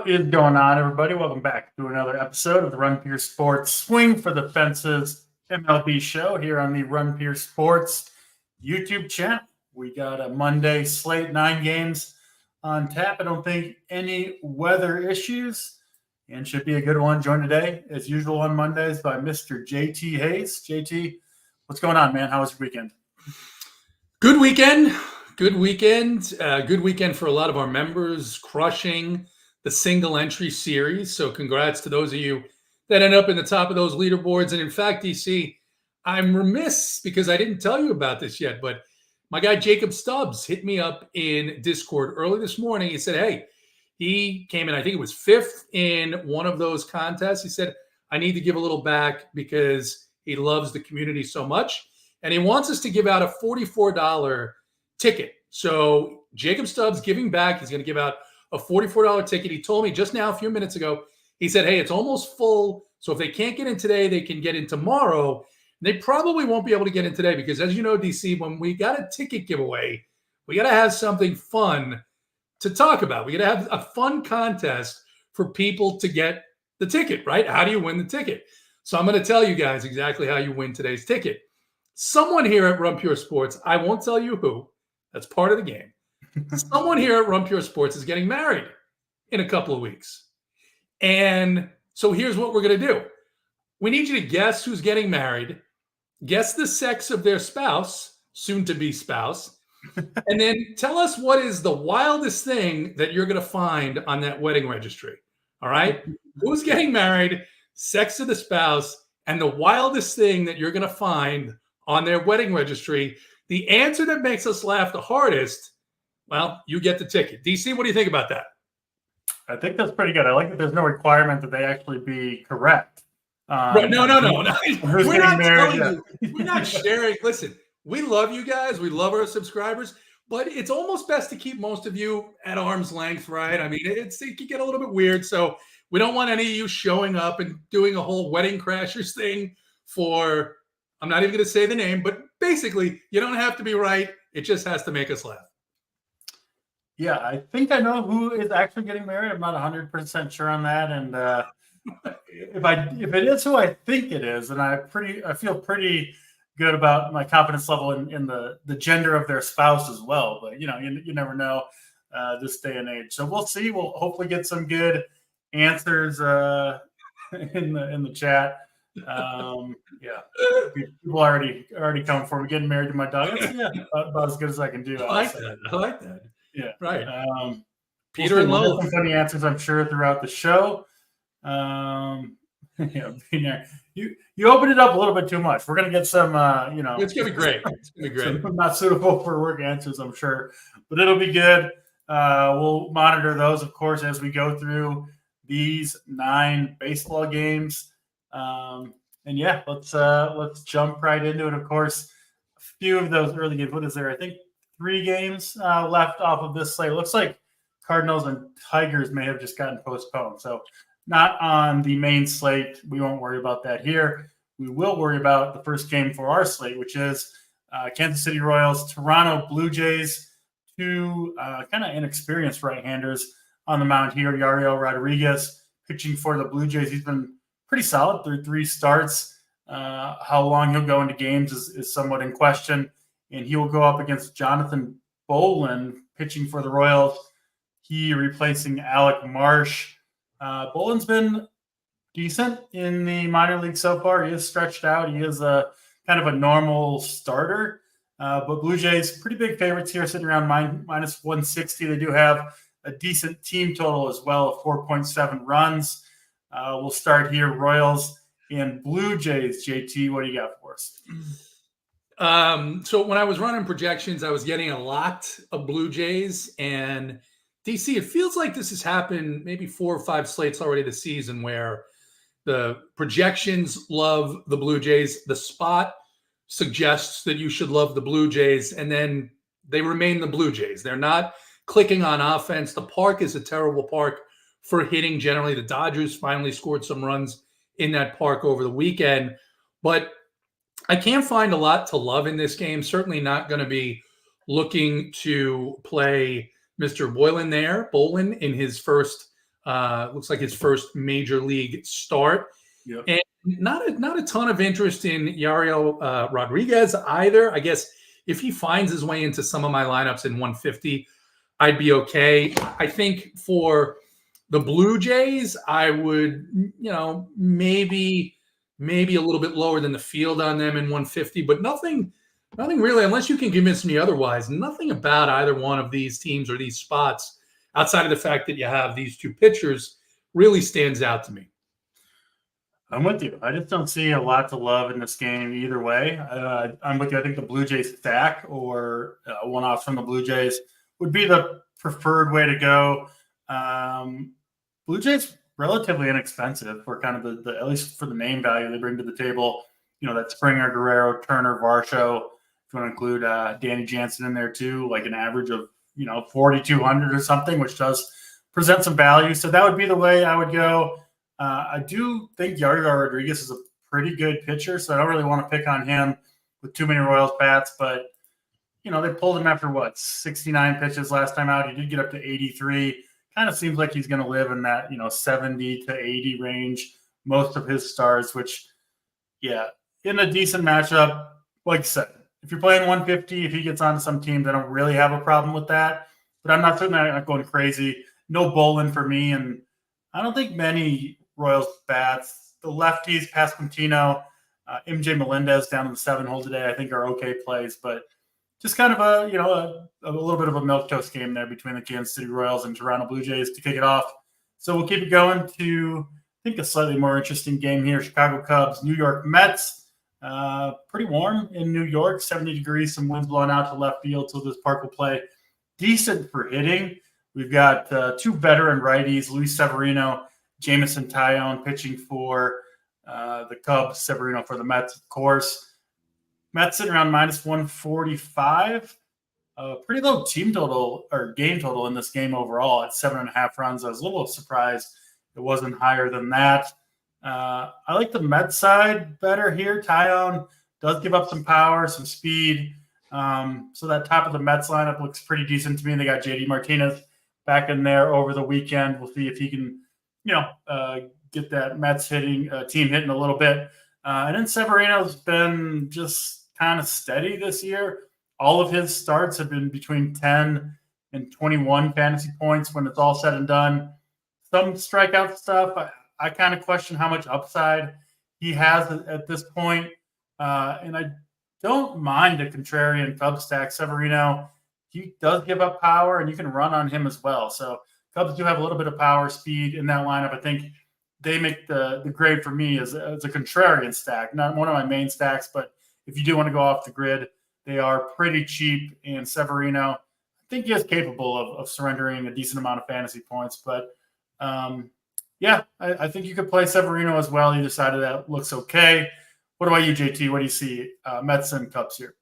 What is going on, everybody? Welcome back to another episode of the Run Pure Sports Swing for the Fences MLB show here on the Run Pure Sports YouTube channel. We got a Monday slate, 9 games on tap. I don't think any weather issues, and should be a good one. Joined today, as usual on Mondays, by Mr. JT Hayes. JT, what's going on, man? How was your weekend? Good weekend. Good weekend. Good weekend for a lot of our members, crushing the single entry series. So congrats to those of you that end up in the top of those leaderboards. And in fact, DC, I'm remiss because I didn't tell you about this yet, but my guy Jacob Stubbs hit me up in Discord early this morning. He said, hey, he came in, I think it was 5th in one of those contests. He said, I need to give a little back because he loves the community so much. And he wants us to give out a $44 ticket. So Jacob Stubbs giving back. He's going to give out a $44 ticket. He told me just now, a few minutes ago, he said, hey, it's almost full. So if they can't get in today, they can get in tomorrow. They probably won't be able to get in today because, as you know, DC, when we got a ticket giveaway, we got to have something fun to talk about. We got to have a fun contest for people to get the ticket, right? How do you win the ticket? So I'm going to tell you guys exactly how you win today's ticket. Someone here at Run Pure Sports, I won't tell you who, that's part of the game. Someone here at Run Pure Sports is getting married in a couple of weeks. And so here's what we're going to do. We need you to guess who's getting married, guess the sex of their spouse, soon-to-be spouse, and then tell us what is the wildest thing that you're going to find on that wedding registry. All right? Who's getting married, sex of the spouse, and the wildest thing that you're going to find on their wedding registry. The answer that makes us laugh the hardest, well, you get the ticket. DC, what do you think about that? I think that's pretty good. I like that there's no requirement that they actually be correct. Right. No. We're not married, telling you. We're not sharing. Listen, we love you guys. We love our subscribers. But it's almost best to keep most of you at arm's length, right? I mean, it can get a little bit weird. So we don't want any of you showing up and doing a whole wedding crashers thing for, I'm not even going to say the name, but basically, you don't have to be right. It just has to make us laugh. Yeah, I think I know who is actually getting married. I'm not 100% sure on that. And if it is who I think it is, and I feel pretty good about my confidence level in the gender of their spouse as well. But you never know this day and age. So we'll see. We'll hopefully get some good answers in the chat. Yeah, people already coming for me. Getting married to my dog. That's, about as good as I can do. I like that. Yeah, right. Peter and Lowe. Some funny answers, I'm sure, throughout the show. Yeah, you opened it up a little bit too much. We're gonna get some, It's gonna be great. It's gonna be great. Some not suitable for work answers, I'm sure, but it'll be good. We'll monitor those, of course, as we go through these 9 baseball games. And yeah, let's jump right into it. Of course, a few of those early games. What is there? I think 3 games left off of this slate. Looks like Cardinals and Tigers may have just gotten postponed. So not on the main slate. We won't worry about that here. We will worry about the first game for our slate, which is Kansas City Royals, Toronto Blue Jays, 2 kind of inexperienced right-handers on the mound here. Yariel Rodriguez pitching for the Blue Jays. He's been pretty solid through 3 starts. How long he'll go into games is somewhat in question. And he will go up against Jonathan Bolin pitching for the Royals. He replacing Alec Marsh. Bolin's been decent in the minor league so far. He is stretched out. He is a kind of a normal starter. But Blue Jays, pretty big favorites here, sitting around minus 160. They do have a decent team total as well of 4.7 runs. We'll start here, Royals and Blue Jays. JT, what do you got for us? So when I was running projections, I was getting a lot of Blue Jays. And DC, it feels like this has happened maybe 4 or 5 slates already this season where the projections love the Blue Jays. The spot suggests that you should love the Blue Jays, and then they remain the Blue Jays. They're not clicking on offense. The park is a terrible park for hitting generally. The Dodgers finally scored some runs in that park over the weekend. But I can't find a lot to love in this game. Certainly not going to be looking to play Mr. Bolin in his first Looks like his first major league start. Yep. And not a ton of interest in Yariel Rodriguez either. I guess if he finds his way into some of my lineups in 150, I'd be okay. I think for the Blue Jays, I would, maybe a little bit lower than the field on them in 150, but nothing really, unless you can convince me otherwise, nothing about either one of these teams or these spots outside of the fact that you have these two pitchers really stands out to me. I'm with you. I just don't see a lot to love in this game either way. I'm with you. I think the Blue Jays stack or one-offs from the Blue Jays would be the preferred way to go. Blue Jays relatively inexpensive for kind of the at least for the name value they bring to the table. That Springer, Guerrero, Turner, Varsho. If you want to include Danny Jansen in there too, like an average of 4,200 or something, which does present some value. So that would be the way I would go. I do think Yariel Rodriguez is a pretty good pitcher, so I don't really want to pick on him with too many Royals bats. But they pulled him after 69 pitches last time out. He did get up to 83. Kind of seems like he's going to live in that 70 to 80 range most of his starts. Which, in a decent matchup, like I said, if you're playing 150, if he gets onto some teams, I don't really have a problem with that. But I'm certainly not going crazy. No Bolin for me, and I don't think many Royals bats. The lefties, Pasquantino, MJ Melendez down in the 7-hole today, I think are okay plays, but just kind of a little bit of a milquetoast game there between the Kansas City Royals and Toronto Blue Jays to kick it off. So we'll keep it going to, I think, a slightly more interesting game here. Chicago Cubs, New York Mets. Pretty warm in New York, 70 degrees, some winds blowing out to left field, so this park will play decent for hitting. We've got two veteran righties, Luis Severino, Jameson Taillon pitching for the Cubs, Severino for the Mets, of course. Mets sitting around minus 145. Pretty low team total or game total in this game overall at 7.5 runs. I was a little surprised it wasn't higher than that. I like the Mets side better here. Taillon does give up some power, some speed. So that top of the Mets lineup looks pretty decent to me. They got JD Martinez back in there over the weekend. We'll see if he can, get that Mets team hitting a little bit. And then Severino's been just kind of steady this year. All of his starts have been between 10 and 21 fantasy points when it's all said and done. Some strikeout stuff, I kind of question how much upside he has at this point. And I don't mind a contrarian Cubs stack. Severino, he does give up power, and you can run on him as well. So Cubs do have a little bit of power, speed in that lineup. I think they make the grade for me as a contrarian stack, not one of my main stacks, but if you do want to go off the grid, they are pretty cheap. And Severino, I think he is capable of surrendering a decent amount of fantasy points. But, I think you could play Severino as well. Either side of that looks okay. What about you, JT? What do you see? Mets and Cubs here.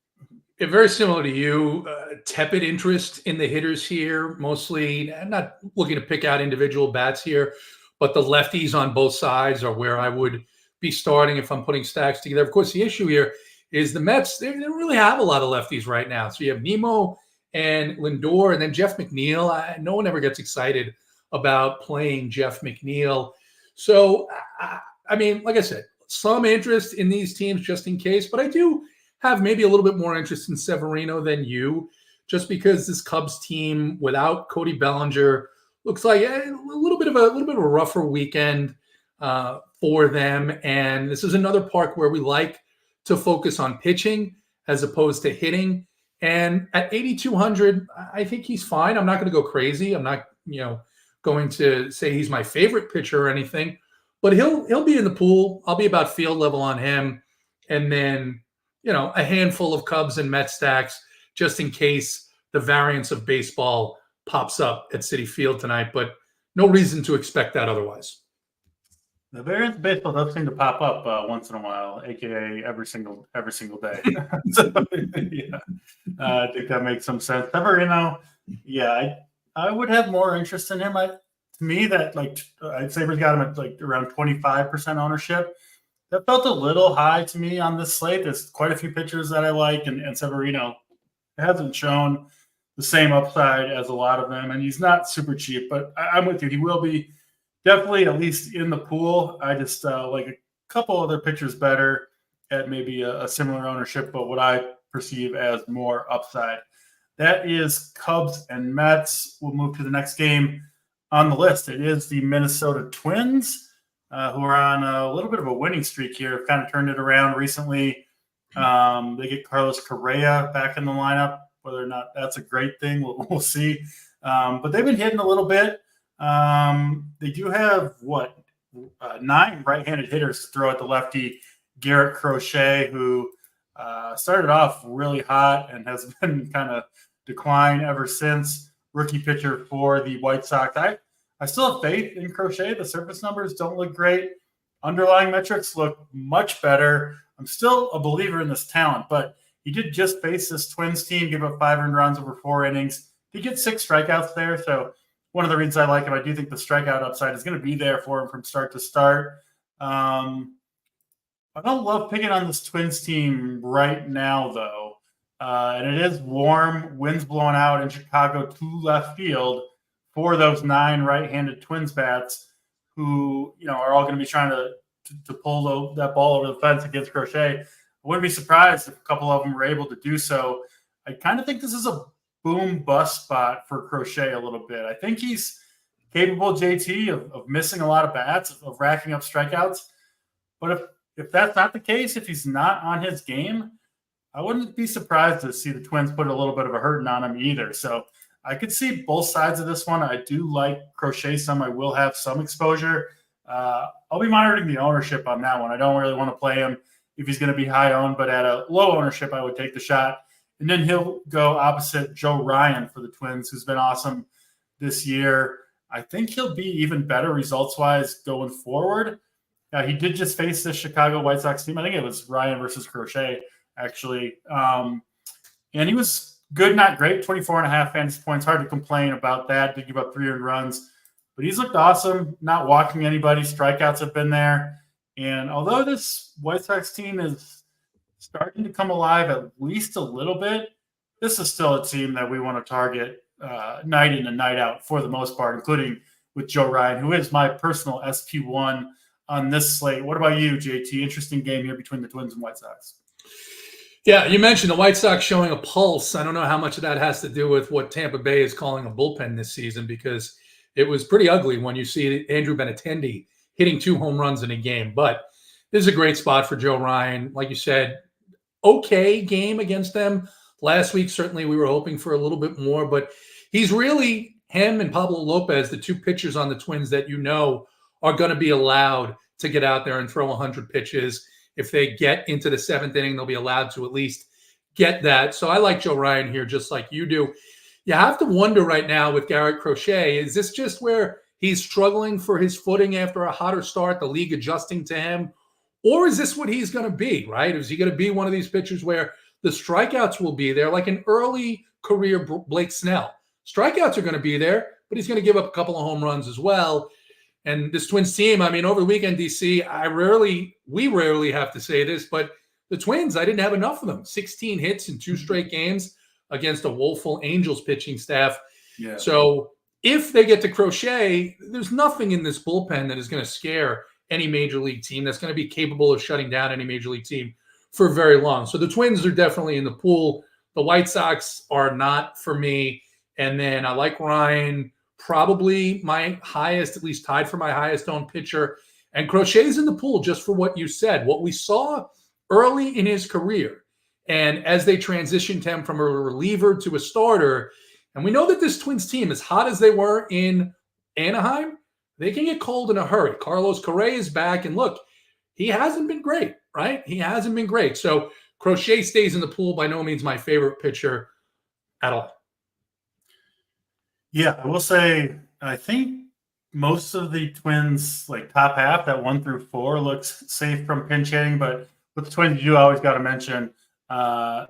Yeah, very similar to you. Tepid interest in the hitters here. Mostly, I'm not looking to pick out individual bats here, but the lefties on both sides are where I would be starting if I'm putting stacks together. Of course, the issue here is the Mets, they don't really have a lot of lefties right now. So you have Nemo and Lindor, and then Jeff McNeil. No one ever gets excited about playing Jeff McNeil. So, I mean, like I said, some interest in these teams just in case, but I do have maybe a little bit more interest in Severino than you, just because this Cubs team without Cody Bellinger looks like a little bit of a rougher weekend for them. And this is another park where we like to focus on pitching as opposed to hitting. And at 8,200, I think he's fine. I'm not going to go crazy. I'm not, going to say he's my favorite pitcher or anything, but he'll be in the pool. I'll be about field level on him. And then, a handful of Cubs and Mets stacks just in case the variance of baseball pops up at Citi Field tonight, but no reason to expect that otherwise. The variance of baseball does seem to pop up once in a while, aka every single day. So, I think that makes some sense. Severino, I would have more interest in him. To me, that I'd say we've got him at around 25% ownership. That felt a little high to me on this slate. There's quite a few pitchers that I like, and Severino hasn't shown the same upside as a lot of them, and he's not super cheap. But I'm with you; he will be definitely at least in the pool. I just like a couple other pitchers better at maybe a similar ownership, but what I perceive as more upside. That is Cubs and Mets. We'll move to the next game on the list. It is the Minnesota Twins, who are on a little bit of a winning streak here. Have kind of turned it around recently. They get Carlos Correa back in the lineup. Whether or not that's a great thing, we'll see. But they've been hitting a little bit. They do have 9 right-handed hitters to throw at the lefty. Garrett Crochet, who started off really hot and has been kind of decline ever since. Rookie pitcher for the White Sox. I still have faith in Crochet. The surface numbers don't look great. Underlying metrics look much better. I'm still a believer in this talent, but he did just face this Twins team, give up 5 earned runs over 4 innings. He gets 6 strikeouts there, so one of the reasons I like him, I do think the strikeout upside is going to be there for him from start to start. I don't love picking on this Twins team right now, though. And it is warm, winds blowing out in Chicago to left field for those 9 right-handed Twins bats who, are all going to be trying to pull that ball over the fence against Crochet. I wouldn't be surprised if a couple of them were able to do so. I kind of think this is a boom bust spot for Crochet a little bit. I think he's capable, JT, of missing a lot of bats, of racking up strikeouts. But if that's not the case, if he's not on his game, I wouldn't be surprised to see the Twins put a little bit of a hurting on him either. So I could see both sides of this one. I do like Crochet some. I will have some exposure. I'll be monitoring the ownership on that one. I don't really want to play him if he's going to be high owned, but at a low ownership, I would take the shot. And then he'll go opposite Joe Ryan for the Twins, who's been awesome this year. I think he'll be even better results-wise going forward. He did just face the Chicago White Sox team. I think it was Ryan versus Crochet, actually. And he was good, not great, 24.5 fantasy points. Hard to complain about that. Did give up 3 earned runs. But he's looked awesome, not walking anybody. Strikeouts have been there. And although this White Sox team is starting to come alive at least a little bit, this is still a team that we want to target night in and night out for the most part, including with Joe Ryan, who is my personal SP1 on this slate. What about you, JT? Interesting game here between the Twins and White Sox. Yeah, you mentioned the White Sox showing a pulse. I don't know how much of that has to do with what Tampa Bay is calling a bullpen this season, because it was pretty ugly when you see Andrew Benintendi hitting 2 home runs in a game. But this is a great spot for Joe Ryan. Like you said, okay game against them last week. Certainly we were hoping for a little bit more, but he's really, him and Pablo Lopez, the 2 pitchers on the Twins that are going to be allowed to get out there and throw 100 pitches. If they get into the 7th inning, they'll be allowed to at least get that. So I like Joe Ryan here just like you do. You have to wonder right now with Garrett Crochet, is this just where he's struggling for his footing after a hotter start, the league adjusting to him? Or is this what he's going to be, right? Is he going to be one of these pitchers where the strikeouts will be there, like an early career Blake Snell? Strikeouts are going to be there, but he's going to give up a couple of home runs as well. And this Twins team, I mean, over the weekend, DC, we rarely have to say this, but the Twins, I didn't have enough of them. 16 hits in 2 straight games against a woeful Angels pitching staff. Yeah. So if they get to Crochet, there's nothing in this bullpen that is going to scare any major league team that's going to be capable of shutting down any major league team for very long. So the Twins are definitely in the pool. The White Sox are not for me. And then I like Ryan, probably my highest, at least tied for my highest owned pitcher. And Crochet's in the pool just for what you said, what we saw early in his career. And as they transitioned him from a reliever to a starter, and we know that this Twins team, as hot as they were in Anaheim, they can get cold in a hurry. Carlos Correa is back, and look, he hasn't been great, right? He hasn't been great. So Crochet stays in the pool. By no means my favorite pitcher at all. Yeah, I will say, I think most of the Twins, like top half, that 1 through 4, looks safe from pinch hitting. But with the Twins, you always got to mention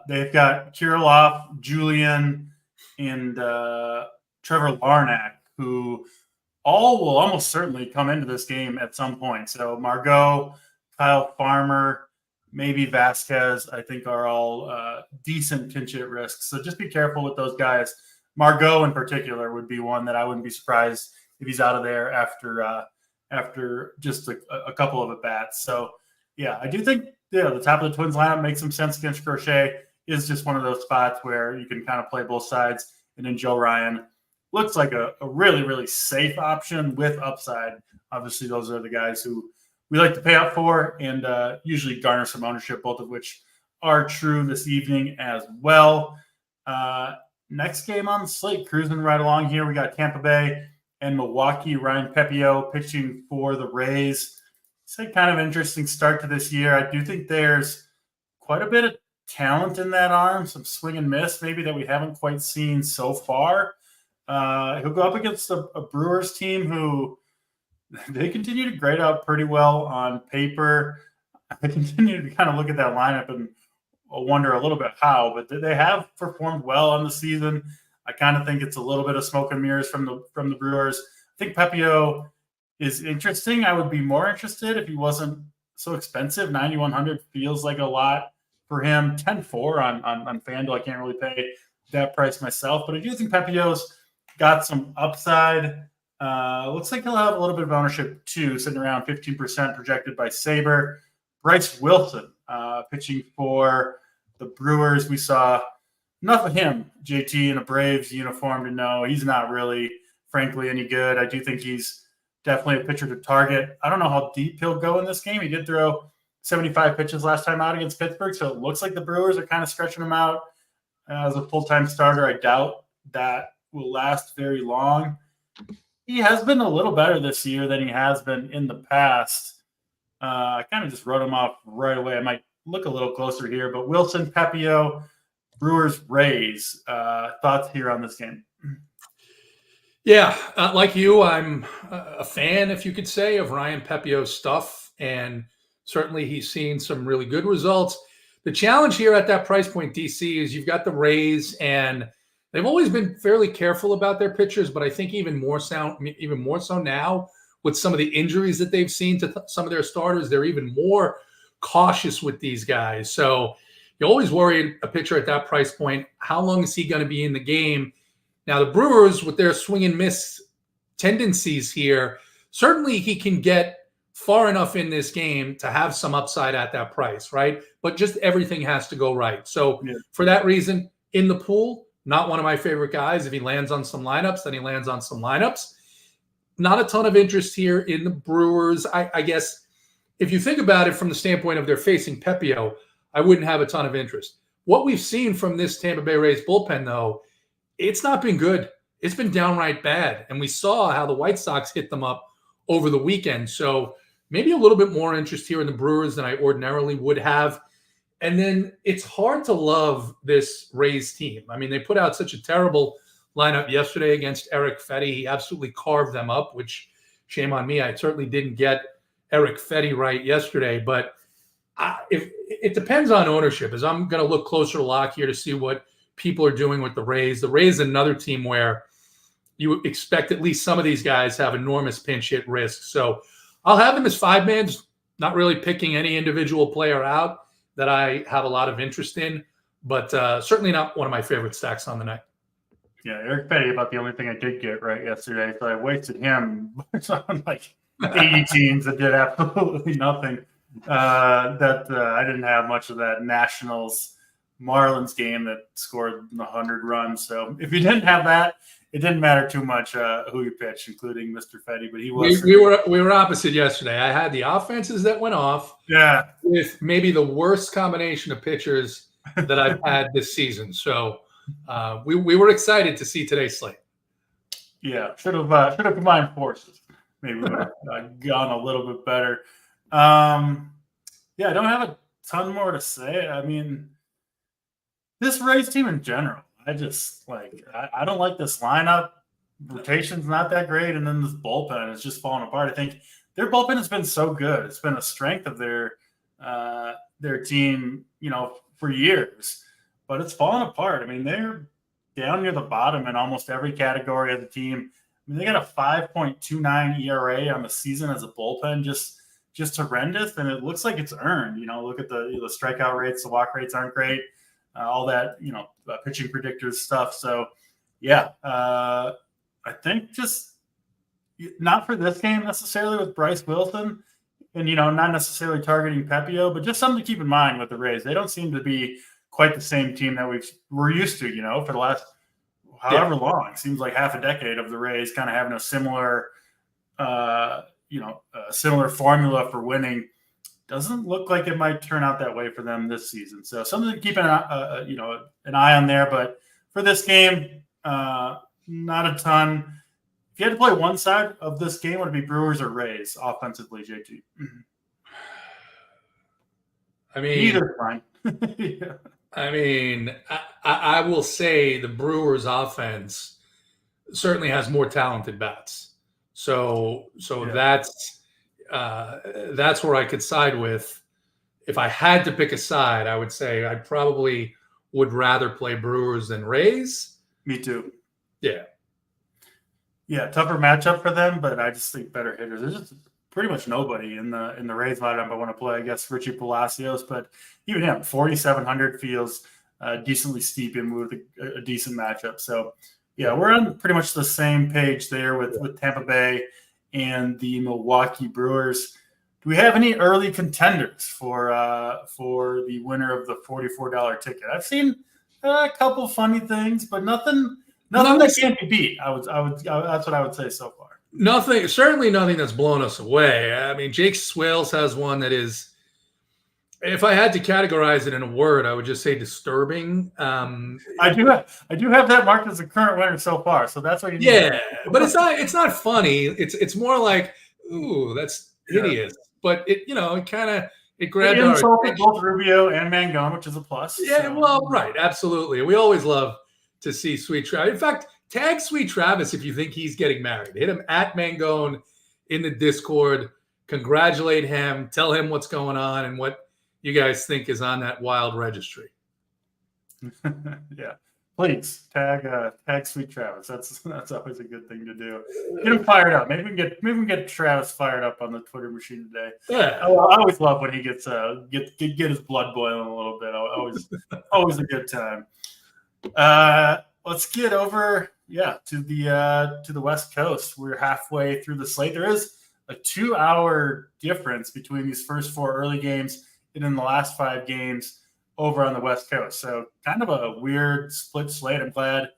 they've got Kirilloff, Julian, and Trevor Larnach, who all will almost certainly come into this game at some point. So Margot, Kyle Farmer, maybe Vasquez, I think are all decent pinch hit risks. So just be careful with those guys. Margot in particular would be one that I wouldn't be surprised if he's out of there after after just a couple of at-bats. So, yeah, I do think the top of the Twins lineup makes some sense against Crochet. Is just one of those spots where you can kind of play both sides. And then Joe Ryan looks like a really, really safe option with upside. Obviously, those are the guys who we like to pay up for and usually garner some ownership, both of which are true this evening as well. Next game on the slate, cruising right along here. We got Tampa Bay and Milwaukee. Ryan Pepiot pitching for the Rays. It's a kind of interesting start to this year. I do think there's quite a bit of talent in that arm, some swing and miss maybe that we haven't quite seen so far. He'll go up against a Brewers team who they continue to grade out pretty well on paper. I continue to kind of look at that lineup and wonder a little bit how, but they have performed well on the season. I kind of think it's a little bit of smoke and mirrors from the Brewers. I think Pepiot is interesting. I would be more interested if he wasn't so expensive. 9,100 feels like a lot for him. 10-4 on FanDuel. I can't really pay that price myself, but I do think Pepiot's got some upside. Looks like he'll have a little bit of ownership too, sitting around 15% projected by Saber. Bryce Wilson pitching for the Brewers. We saw enough of him, JT, in a Braves uniform to know he's not really, frankly, any good. I do think he's definitely a pitcher to target. I don't know how deep he'll go in this game. He did throw 75 pitches last time out against Pittsburgh, so it looks like the Brewers are kind of stretching him out as a full-time starter. I doubt that will last very long. He has been a little better this year than he has been in the past. I kind of just wrote him off right away. I might look a little closer here, but Wilson, Pepiot, Brewers, Rays. Thoughts here on this game? Yeah, like you, I'm a fan, if you could say, of Ryan Pepiot's stuff, and certainly he's seen some really good results. The challenge here at that price point, DC, is you've got the Rays, and they've always been fairly careful about their pitchers, but I think even more so now with some of the injuries that they've seen to some of their starters, they're even more cautious with these guys. So you always worry a pitcher at that price point, how long is he going to be in the game? Now, the Brewers, with their swing and miss tendencies here, certainly he can get far enough in this game to have some upside at that price, right? But just everything has to go right. So for that reason, in the pool, not one of my favorite guys. If he lands on some lineups, then he lands on some lineups. Not a ton of interest here in the Brewers. I guess if you think about it from the standpoint of they're facing Pepiot, I wouldn't have a ton of interest. What we've seen from this Tampa Bay Rays bullpen, though, it's not been good. It's been downright bad. And we saw how the White Sox hit them up over the weekend. So maybe a little bit more interest here in the Brewers than I ordinarily would have. And then it's hard to love this Rays team. I mean, they put out such a terrible lineup yesterday against Eric Fetty. He absolutely carved them up, which shame on me. I certainly didn't get Eric Fetty right yesterday. But if it depends on ownership, as I'm going to look closer to lock here to see what people are doing with the Rays. The Rays is another team where you expect at least some of these guys have enormous pinch hit risk. So I'll have them as five-man, just not really picking any individual player out that I have a lot of interest in, but certainly not one of my favorite stacks on the night. Yeah, Eric Petty, about the only thing I did get right yesterday. So I wasted him on like 80 teams that did absolutely nothing. I didn't have much of that Nationals Marlins game that scored 100 runs. So if you didn't have that, it didn't matter too much who you pitched, including Mr. Fetty. But he was. We were opposite yesterday. I had the offenses that went off. Yeah. With maybe the worst combination of pitchers that I've had this season. So we were excited to see today's slate. Yeah, should have combined forces. Maybe would have gone a little bit better. I don't have a ton more to say. I mean, this Rays team in general, I just I don't like this lineup. Rotation's not that great, and then this bullpen is just falling apart. I think their bullpen has been so good. It's been a strength of their team, for years. But it's fallen apart. I mean, they're down near the bottom in almost every category of the team. I mean, they got a 5.29 ERA on the season as a bullpen, just horrendous, and it looks like it's earned. Look at the strikeout rates, the walk rates aren't great, all that pitching predictors stuff. So, yeah, I think just not for this game necessarily with Bryce Wilson and, not necessarily targeting Pepio, but just something to keep in mind with the Rays. They don't seem to be quite the same team that we're used to, for the last however long. It seems like half a decade of the Rays kind of having a similar, similar formula for winning. Doesn't look like it might turn out that way for them this season. So something to keep an eye on there. But for this game, not a ton. If you had to play one side of this game, would it be Brewers or Rays offensively, JT? I mean, either fine. Yeah. I mean, I will say the Brewers offense certainly has more talented bats. So that's where I could side with. If I had to pick a side, I would say I probably would rather play Brewers than Rays. Me too. Yeah. Yeah, tougher matchup for them, but I just think better hitters. There's just pretty much nobody in the Rays lineup I want to play. I guess Richie Palacios, but even him, 4,700 feels decently steep in with a decent matchup. So, yeah, we're on pretty much the same page there with Tampa Bay and the Milwaukee Brewers. Do we have any early contenders for the winner of the $44 ticket? I've seen a couple funny things, but nothing that can't be beat. That's what I would say so far. Certainly nothing that's blown us away. I mean, Jake Swales has one that is, if I had to categorize it in a word, I would just say disturbing. I do have that marked as a current winner so far, so that's what you need. Yeah, but it's not funny. It's more like, ooh, that's hideous. But it grabbed our attention. Both Rubio and Mangone, which is a plus. Yeah, so. Well, right, absolutely. We always love to see Sweet Travis. In fact, tag Sweet Travis if you think he's getting married. Hit him at Mangone in the Discord. Congratulate him. Tell him what's going on and what you guys think is on that wild registry. Yeah, please tag Sweet Travis. That's always a good thing to do. Get him fired up. Maybe we can get Travis fired up on the Twitter machine today. Yeah, I always love when he gets get his blood boiling a little bit. Always a good time. Let's get over to the West Coast. We're halfway through the slate. There is a 2-hour difference between these first 4 early games and in the last 5 games over on the West Coast. So kind of a weird split slate. I'm glad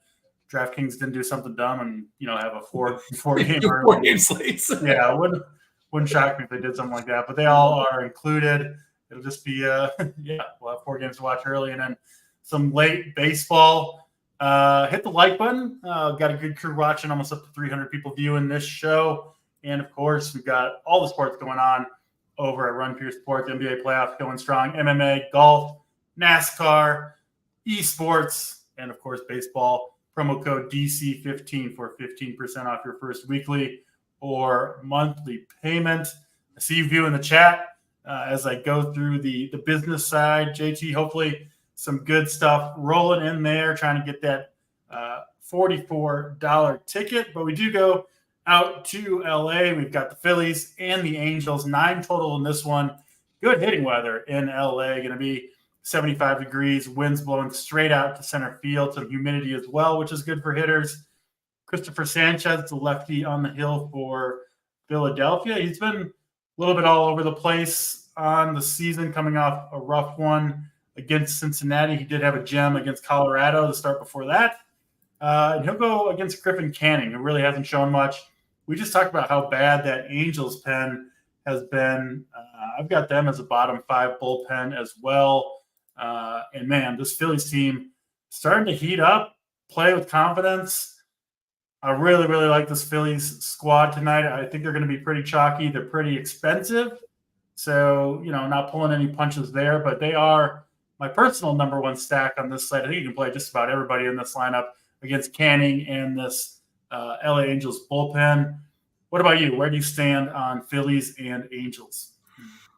DraftKings didn't do something dumb and have a 4 game slates. Yeah, wouldn't shock me if they did something like that. But they all are included. It'll just be we'll have 4 games to watch early and then some late baseball. Hit the like button. Got a good crew watching, almost up to 300 people viewing this show. And, of course, we've got all the sports going on over at Run Pure Sports, NBA playoffs going strong, MMA, golf, NASCAR, esports, and, of course, baseball. Promo code DC15 for 15% off your first weekly or monthly payment. I see you viewing the chat as I go through the business side. JT, hopefully – some good stuff rolling in there, trying to get that $44 ticket. But we do go out to LA. We've got the Phillies and the Angels, 9 total in this one. Good hitting weather in LA. Going to be 75 degrees, winds blowing straight out to center field, some humidity as well, which is good for hitters. Christopher Sanchez, the lefty on the hill for Philadelphia. He's been a little bit all over the place on the season, coming off a rough one against Cincinnati. He did have a gem against Colorado to start before that. And he'll go against Griffin Canning, who really hasn't shown much. We just talked about how bad that Angels pen has been. I've got them as a bottom 5 bullpen as well. And, man, this Phillies team starting to heat up, play with confidence. I really, really like this Phillies squad tonight. I think they're going to be pretty chalky. They're pretty expensive. So, not pulling any punches there, but they are my personal number 1 stack on this slate. I think you can play just about everybody in this lineup against Canning and this LA Angels bullpen. What about you? Where do you stand on Phillies and Angels?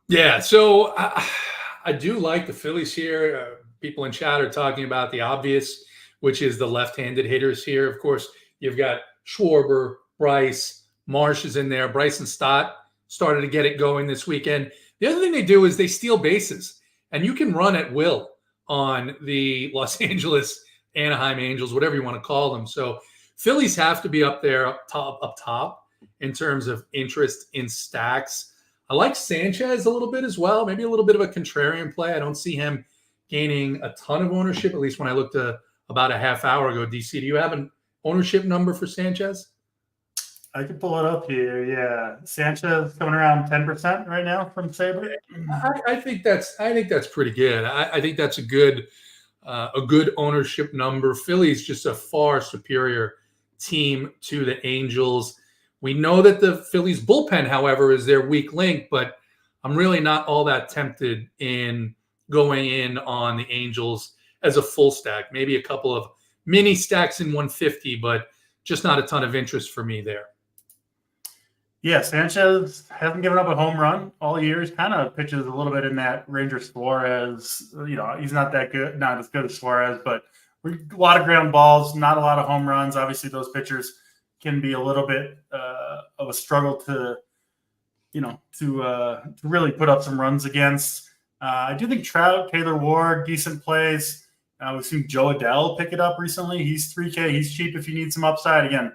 Yeah, so I do like the Phillies here. People in chat are talking about the obvious, which is the left-handed hitters here. Of course, you've got Schwarber, Bryce, Marsh is in there. Bryson Stott started to get it going this weekend. The other thing they do is they steal bases. And you can run at will on the Los Angeles Anaheim Angels, whatever you want to call them. So Phillies have to be up there up top. in terms of interest in stacks. I like Sanchez a little bit as well, maybe a little bit of a contrarian play. I don't see him gaining a ton of ownership, at least when I looked about a half hour ago. DC, do you have an ownership number for Sanchez? I can pull it up here. Yeah, Sanchez coming around 10% right now from Sabre. I think that's pretty good. I think that's a good ownership number. Philly's just a far superior team to the Angels. We know that the Phillies bullpen, however, is their weak link, but I'm really not all that tempted in going in on the Angels as a full stack. Maybe a couple of mini stacks in 150, but just not a ton of interest for me there. Yeah, Sanchez hasn't given up a home run all year. He kind of pitches a little bit in that Ranger Suarez. He's not that good, not as good as Suarez, but a lot of ground balls, not a lot of home runs. Obviously, those pitchers can be a little bit of a struggle to really put up some runs against. I do think Trout, Taylor Ward, decent plays. We've seen Joe Adele pick it up recently. He's $3K. He's cheap if you need some upside. Again,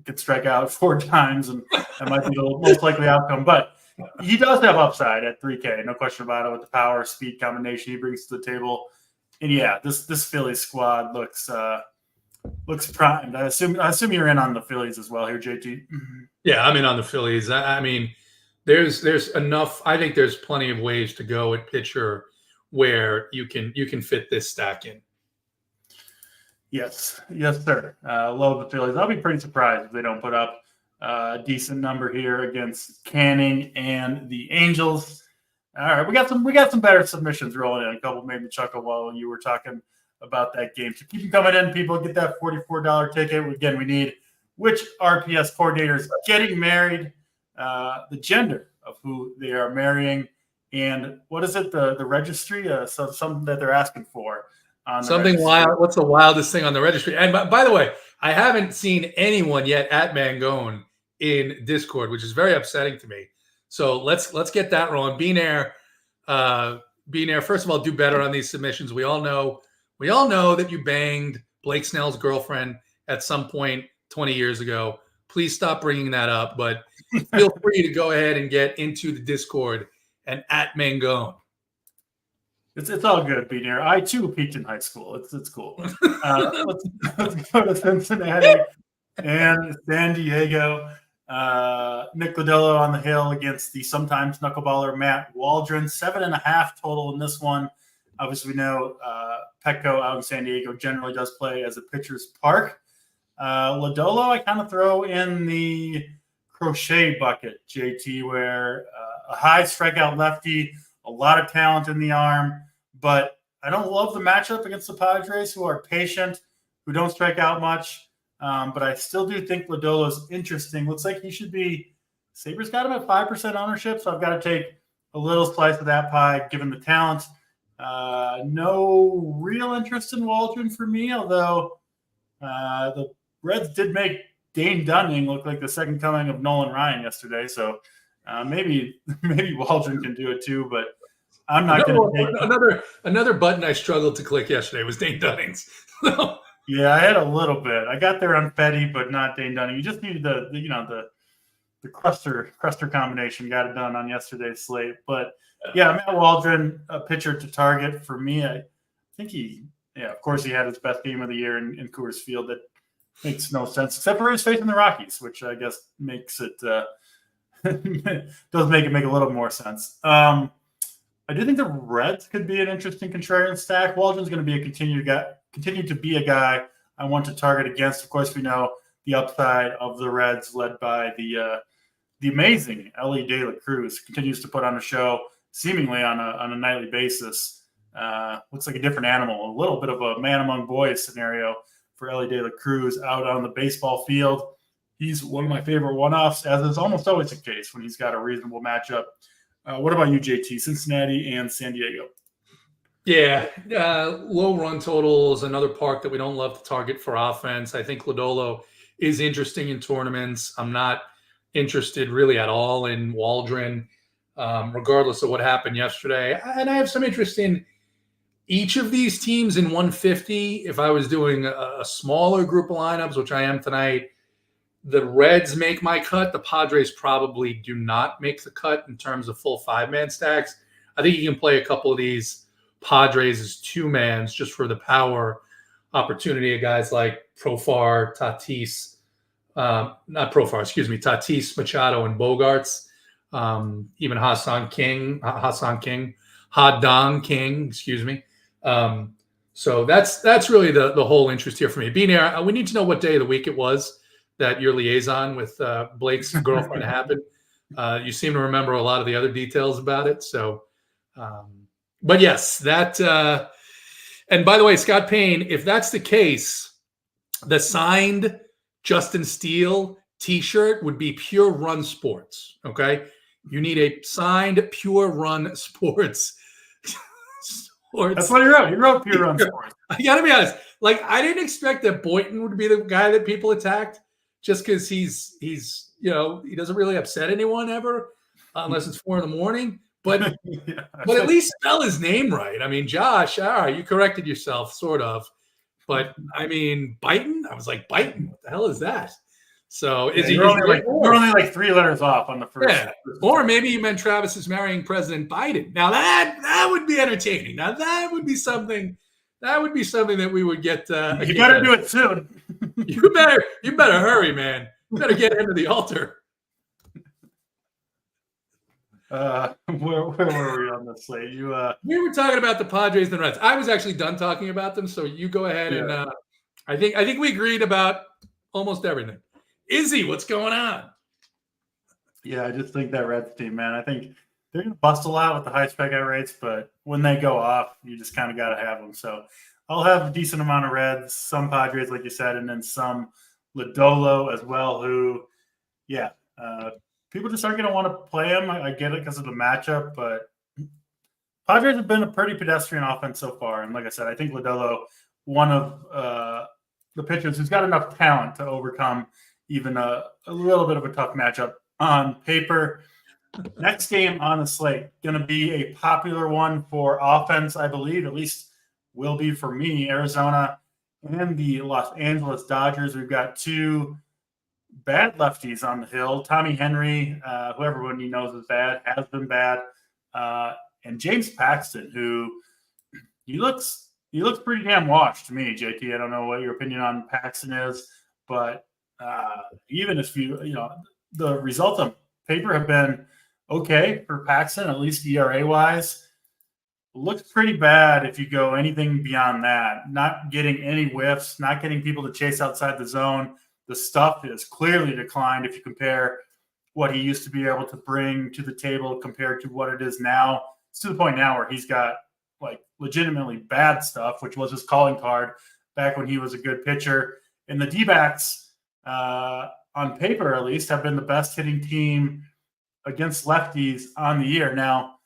could strike out 4 times, and that might be the most likely outcome. But he does have upside at $3K, no question about it, with the power speed combination he brings to the table. And yeah, this Phillies squad looks primed. I assume you're in on the Phillies as well here, JT. Yeah, I'm in on the Phillies. I mean, there's enough. I think there's plenty of ways to go at pitcher where you can fit this stack in. Yes, sir. Love the Phillies. I'll be pretty surprised if they don't put up a decent number here against Canning and the Angels. All right, we got some better submissions rolling in. A couple made me chuckle while you were talking about that game. So keep them coming in, people. Get that $44 ticket. Again, we need which RPS coordinator is getting married, the gender of who they are marrying, and what is it? The registry? So something that they're asking for. Something wild. What's the wildest thing on the registry? And by the way, I haven't seen anyone yet at Mangone in Discord, which is very upsetting to me. So let's get that rolling. Beanair, first of all, do better on these submissions. We all know that you banged Blake Snell's girlfriend at some point 20 years ago. Please stop bringing that up. But feel free to go ahead and get into the Discord and at Mangone. It's all good, Beanair. I too peaked in high school. It's cool. Let's go to Cincinnati and San Diego. Nick Lodolo on the hill against the sometimes knuckleballer Matt Waldron. 7.5 total in this one. Obviously, we know Petco out in San Diego generally does play as a pitcher's park. Lodolo, I kind of throw in the crochet bucket, JT, where a high strikeout lefty, a lot of talent in the arm, but I don't love the matchup against the Padres, who are patient, who don't strike out much. But I still do think Lodolo is interesting. Looks like he should be – Sabres got him at 5% ownership, so I've got to take a little slice of that pie, given the talent. No real interest in Waldron for me, although the Reds did make Dane Dunning look like the second coming of Nolan Ryan yesterday, so maybe Waldron can do it too, but I'm not going to take another button I struggled to click yesterday was Dane Dunning's. Yeah, I had a little bit. I got there on Fetty, but not Dane Dunning. You just needed the Cruster combination. Got it done on yesterday's slate. But yeah, Matt Waldron, a pitcher to target for me. I think of course he had his best game of the year in Coors Field. That makes no sense, except for his facing the Rockies, which I guess makes it does make it make a little more sense. I do think the Reds could be an interesting contrarian stack. Waldron's going to be continue to be a guy I want to target against. Of course, we know the upside of the Reds, led by the amazing Ellie De La Cruz, continues to put on a show seemingly on a nightly basis. Looks like a different animal, a little bit of a man among boys scenario for Ellie De La Cruz out on the baseball field. He's one of my favorite one-offs, as is almost always the case when he's got a reasonable matchup. What about you, JT? Cincinnati and San Diego. Yeah, low run totals, another park that we don't love to target for offense. I think Lodolo is interesting in tournaments. I'm not interested really at all in Waldron, regardless of what happened yesterday. And I have some interest in each of these teams in 150. If I was doing a smaller group of lineups, which I am tonight, the Reds make my cut. The Padres probably do not make the cut in terms of full 5-man stacks. I think you can play a couple of these Padres as 2-mans just for the power opportunity of guys like Tatis, Machado, and Bogarts. Even Ha-Dong King, excuse me. So that's really the whole interest here for me. Bean, we need to know what day of the week it was that your liaison with Blake's girlfriend happened. You seem to remember a lot of the other details about it. So, but yes, that. And by the way, Scott Payne, if that's the case, the signed Justin Steele T-shirt would be Pure Run Sports. Okay, you need a signed Pure Run Sports. That's what he wrote. He wrote Pure Run Sports. I got to be honest. Like, I didn't expect that Boynton would be the guy that people attacked, just because he's he doesn't really upset anyone ever, unless it's 4 a.m. But but at least spell his name right. I mean, Josh, all right, you corrected yourself, sort of. But I mean, Biden. I was like, Biden. What the hell is that? So we're only like 3 letters off on the first. Yeah. Or maybe you meant Travis is marrying President Biden. Now that would be entertaining. Now that would be something. That would be something that we would get. You better do it soon. You better hurry, man. You better get him to the altar. Where were we on this slate? We were talking about the Padres and the Reds. I was actually done talking about them, so you go ahead and I think we agreed about almost everything. Izzy, what's going on? Yeah, I just think that Reds team, man. I think they're going to bust a lot with the high strikeout rates, but when they go off, you just kind of got to have them. So I'll have a decent amount of Reds, some Padres, like you said, and then some Lodolo as well, who, people just aren't going to want to play him. I get it because of the matchup, but Padres have been a pretty pedestrian offense so far. And like I said, I think Lodolo, one of the pitchers who's got enough talent to overcome even a little bit of a tough matchup on paper. Next game on the slate, going to be a popular one for offense, I believe, at least will be for me, Arizona and the Los Angeles Dodgers. We've got 2 bad lefties on the hill. Tommy Henry, who everyone knows is bad, has been bad. And James Paxton, who he looks pretty damn washed to me, JT. I don't know what your opinion on Paxton is, but even if the results on paper have been okay for Paxton, at least ERA-wise. Looks pretty bad if you go anything beyond that. Not getting any whiffs, not getting people to chase outside the zone. The stuff is clearly declined if you compare what he used to be able to bring to the table compared to what it is now. It's to the point now where he's got like legitimately bad stuff, which was his calling card back when he was a good pitcher. And the D-backs, on paper at least, have been the best hitting team against lefties on the year. Now,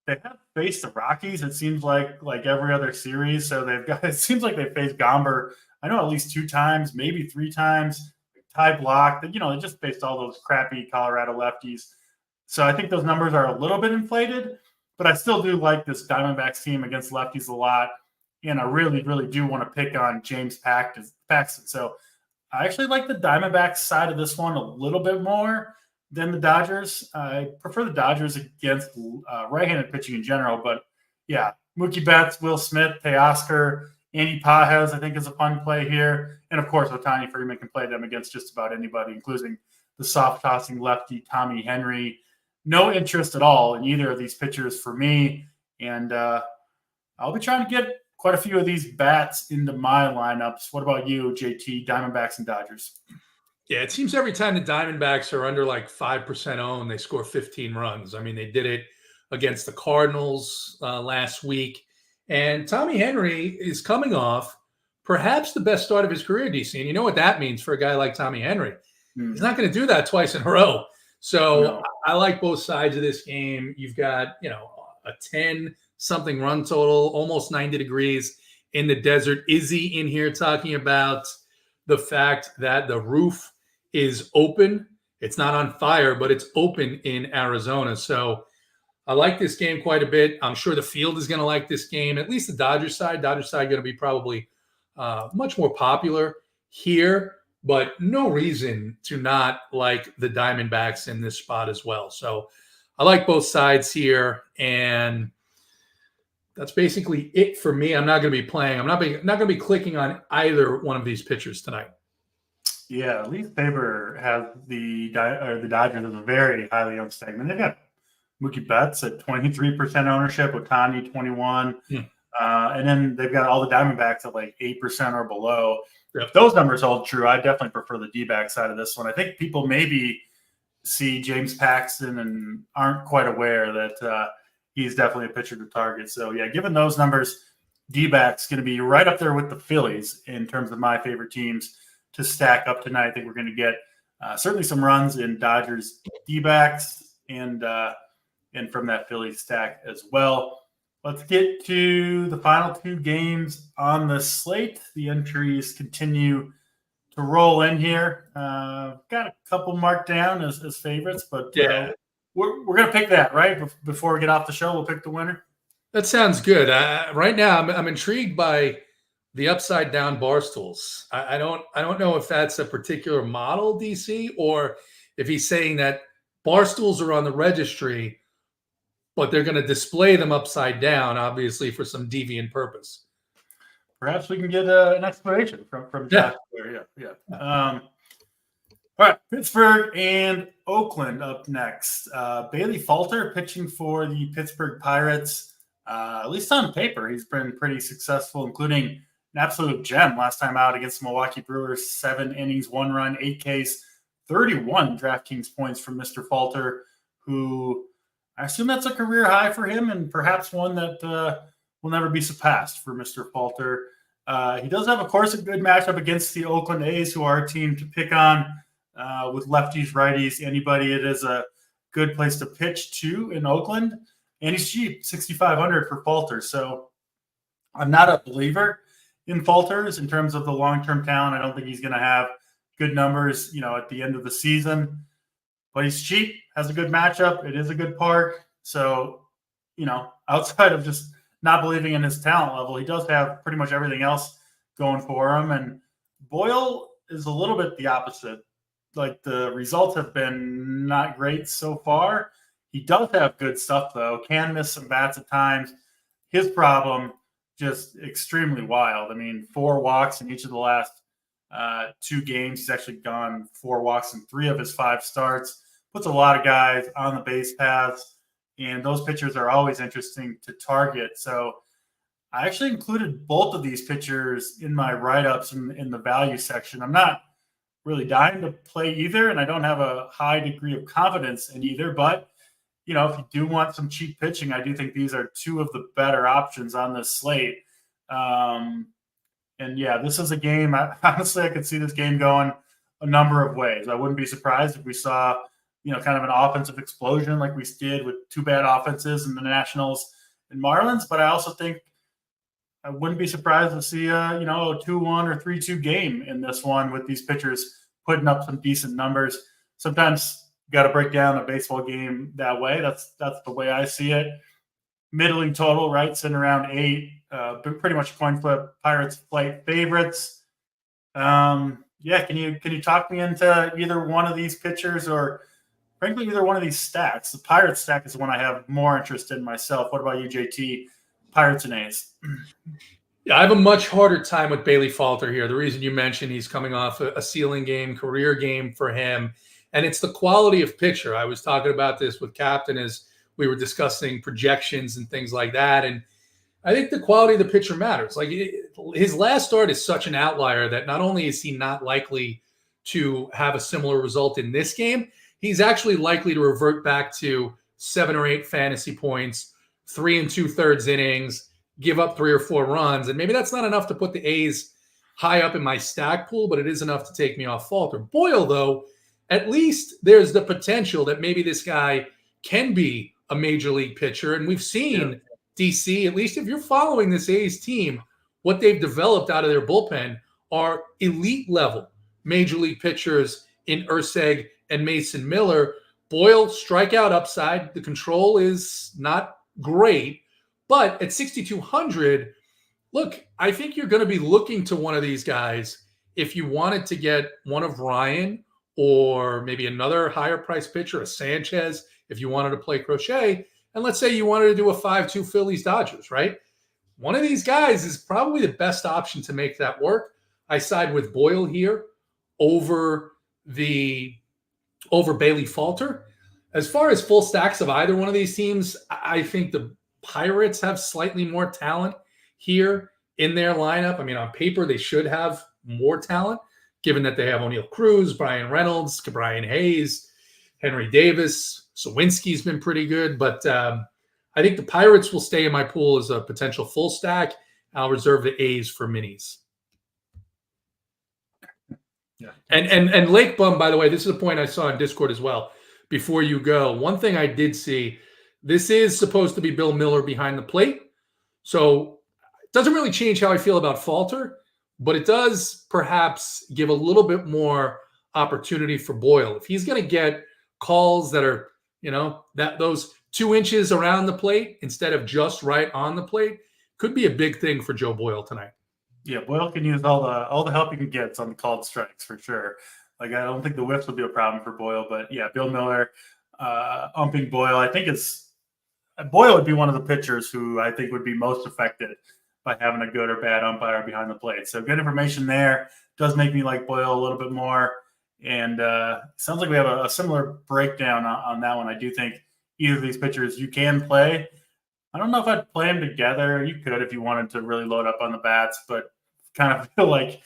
they have faced the Rockies, it seems like every other series. So it seems like they faced Gomber, I know, at least 2 times, maybe 3 times. Ty Block, they just faced all those crappy Colorado lefties. So I think those numbers are a little bit inflated, but I still do like this Diamondbacks team against lefties a lot. And I really, really do want to pick on James Paxton. So I actually like the Diamondbacks side of this one a little bit more than the Dodgers. I prefer the Dodgers against right-handed pitching in general. But, yeah, Mookie Betts, Will Smith, Teoscar, Andy Pajes, I think, is a fun play here. And, of course, Ohtani Freeman can play them against just about anybody, including the soft-tossing lefty Tommy Henry. No interest at all in either of these pitchers for me. And I'll be trying to get quite a few of these bats into my lineups. What about you, JT, Diamondbacks and Dodgers? Yeah, it seems every time the Diamondbacks are under like 5% owned, they score 15 runs. I mean, they did it against the Cardinals last week. And Tommy Henry is coming off perhaps the best start of his career, DC. And you know what that means for a guy like Tommy Henry. He's not going to do that twice in a row. So no. I like both sides of this game. You've got, a 10-something run total, almost 90 degrees in the desert. Izzy in here talking about the fact that the roof is open. It's not on fire, but it's open in Arizona. So I like this game quite a bit. I'm sure the field is going to like this game, at least the Dodgers side. Dodgers side going to be probably much more popular here but no reason to not like the Diamondbacks in this spot as well. So I like both sides here, and that's basically it for me. I'm not going to be playing. I'm not going to be clicking on either one of these pitchers tonight. Yeah, Leaf Faber has the Dodgers as a very highly owned segment. They've got Mookie Betts at 23% ownership, Ohtani 21%. And then they've got all the Diamondbacks at like 8% or below. If those numbers hold true, I definitely prefer the D-back side of this one. I think people maybe see James Paxton and aren't quite aware that he's definitely a pitcher to target. So, yeah, given those numbers, D-back's going to be right up there with the Phillies in terms of my favorite teams to stack up tonight. I think we're going to get certainly some runs in Dodgers D-backs and from that Phillies stack as well. Let's get to the final two games on the slate. The entries continue to roll in here. Got a couple marked down as favorites, but we're going to pick that, right? Before we get off the show, we'll pick the winner. That sounds good. Right now, I'm intrigued by the upside down bar stools. I don't know if that's a particular model, DC, or if he's saying that bar stools are on the registry, but they're going to display them upside down, obviously for some deviant purpose. Perhaps we can get an explanation from Josh. Yeah. All right, Pittsburgh and Oakland up next. Bailey Falter pitching for the Pittsburgh Pirates. At least on paper, he's been pretty successful, including an absolute gem last time out against the Milwaukee Brewers. 7 innings, 1 run, 8 Ks, 31 DraftKings points from Mr. Falter, who I assume that's a career high for him and perhaps one that will never be surpassed for Mr. Falter. He does have, of course, a good matchup against the Oakland A's, who are a team to pick on with lefties, righties, anybody. It is a good place to pitch to in Oakland. And he's cheap, $6,500 for Falter. So I'm not a believer in Falters in terms of the long-term talent. I don't think he's going to have good numbers, at the end of the season. But he's cheap, has a good matchup. It is a good park. So, outside of just not believing in his talent level, he does have pretty much everything else going for him. And Boyle is a little bit the opposite. Like, the results have been not great so far. He does have good stuff, though. Can miss some bats at times. His problem, just extremely wild. 4 walks in each of the last 2 games. He's actually gone 4 walks in 3 of his 5 starts. Puts a lot of guys on the base paths, and those pitchers are always interesting to target. So I actually included both of these pitchers in my write-ups in the value section. I'm not really dying to play either, and I don't have a high degree of confidence in either. But, if you do want some cheap pitching, I do think these are 2 of the better options on this slate. And, yeah, this is a game. Honestly, I could see this game going a number of ways. I wouldn't be surprised if we saw kind of an offensive explosion like we did with 2 bad offenses in the Nationals and Marlins. But I also think I wouldn't be surprised to see a 2-1 or 3-2 game in this one with these pitchers putting up some decent numbers. Sometimes you got to break down a baseball game that way. That's the way I see it. Middling total, right? Sitting around 8. Pretty much coin flip. Pirates flight favorites. Can you talk me into either one of these pitchers or frankly, either one of these stacks? The Pirates stack is the one I have more interest in myself. What about you, JT? Pirates and A's. Yeah, I have a much harder time with Bailey Falter here. The reason you mentioned he's coming off a ceiling game, career game for him, and it's the quality of pitcher. I was talking about this with Captain as we were discussing projections and things like that, and I think the quality of the pitcher matters. Like, his last start is such an outlier that not only is he not likely to have a similar result in this game, he's actually likely to revert back to 7 or 8 fantasy points, 3 2/3 innings, give up 3 or 4 runs. And maybe that's not enough to put the A's high up in my stack pool, but it is enough to take me off Falter. Boyle, though, at least there's the potential that maybe this guy can be a major league pitcher. And we've seen DC, at least if you're following this A's team, what they've developed out of their bullpen are elite level major league pitchers in Urseg and Mason Miller. Boyle, strikeout upside. The control is not great, but at 6,200, look, I think you're going to be looking to one of these guys if you wanted to get one of Ryan or maybe another higher price pitcher, a Sanchez, if you wanted to play Crochet, and let's say you wanted to do a 5-2 Phillies Dodgers, right? One of these guys is probably the best option to make that work. I side with Boyle here over Bailey Falter. As far as full stacks of either one of these teams, I think the Pirates have slightly more talent here in their lineup. I mean, on paper, they should have more talent, given that they have O'Neal Cruz, Brian Reynolds, Brian Hayes, Henry Davis. Sawinski's been pretty good, but I think the Pirates will stay in my pool as a potential full stack. I'll reserve the A's for minis. Yeah. And Lake Bum, by the way, this is a point I saw in Discord as well. Before you go, one thing I did see, this is supposed to be Bill Miller behind the plate. So it doesn't really change how I feel about Falter, but it does perhaps give a little bit more opportunity for Boyle. If he's going to get calls that are, that those 2 inches around the plate instead of just right on the plate, could be a big thing for Joe Boyle tonight. Yeah, Boyle can use all the help he can get on the called strikes for sure. Like, I don't think the whiffs will be a problem for Boyle, but yeah, Bill Miller umping Boyle. I think Boyle would be one of the pitchers who I think would be most affected by having a good or bad umpire behind the plate. So good information there. Does make me like Boyle a little bit more. And sounds like we have a similar breakdown on that one. I do think either of these pitchers you can play. I don't know if I'd play them together. You could if you wanted to really load up on the bats, but kind of feel like,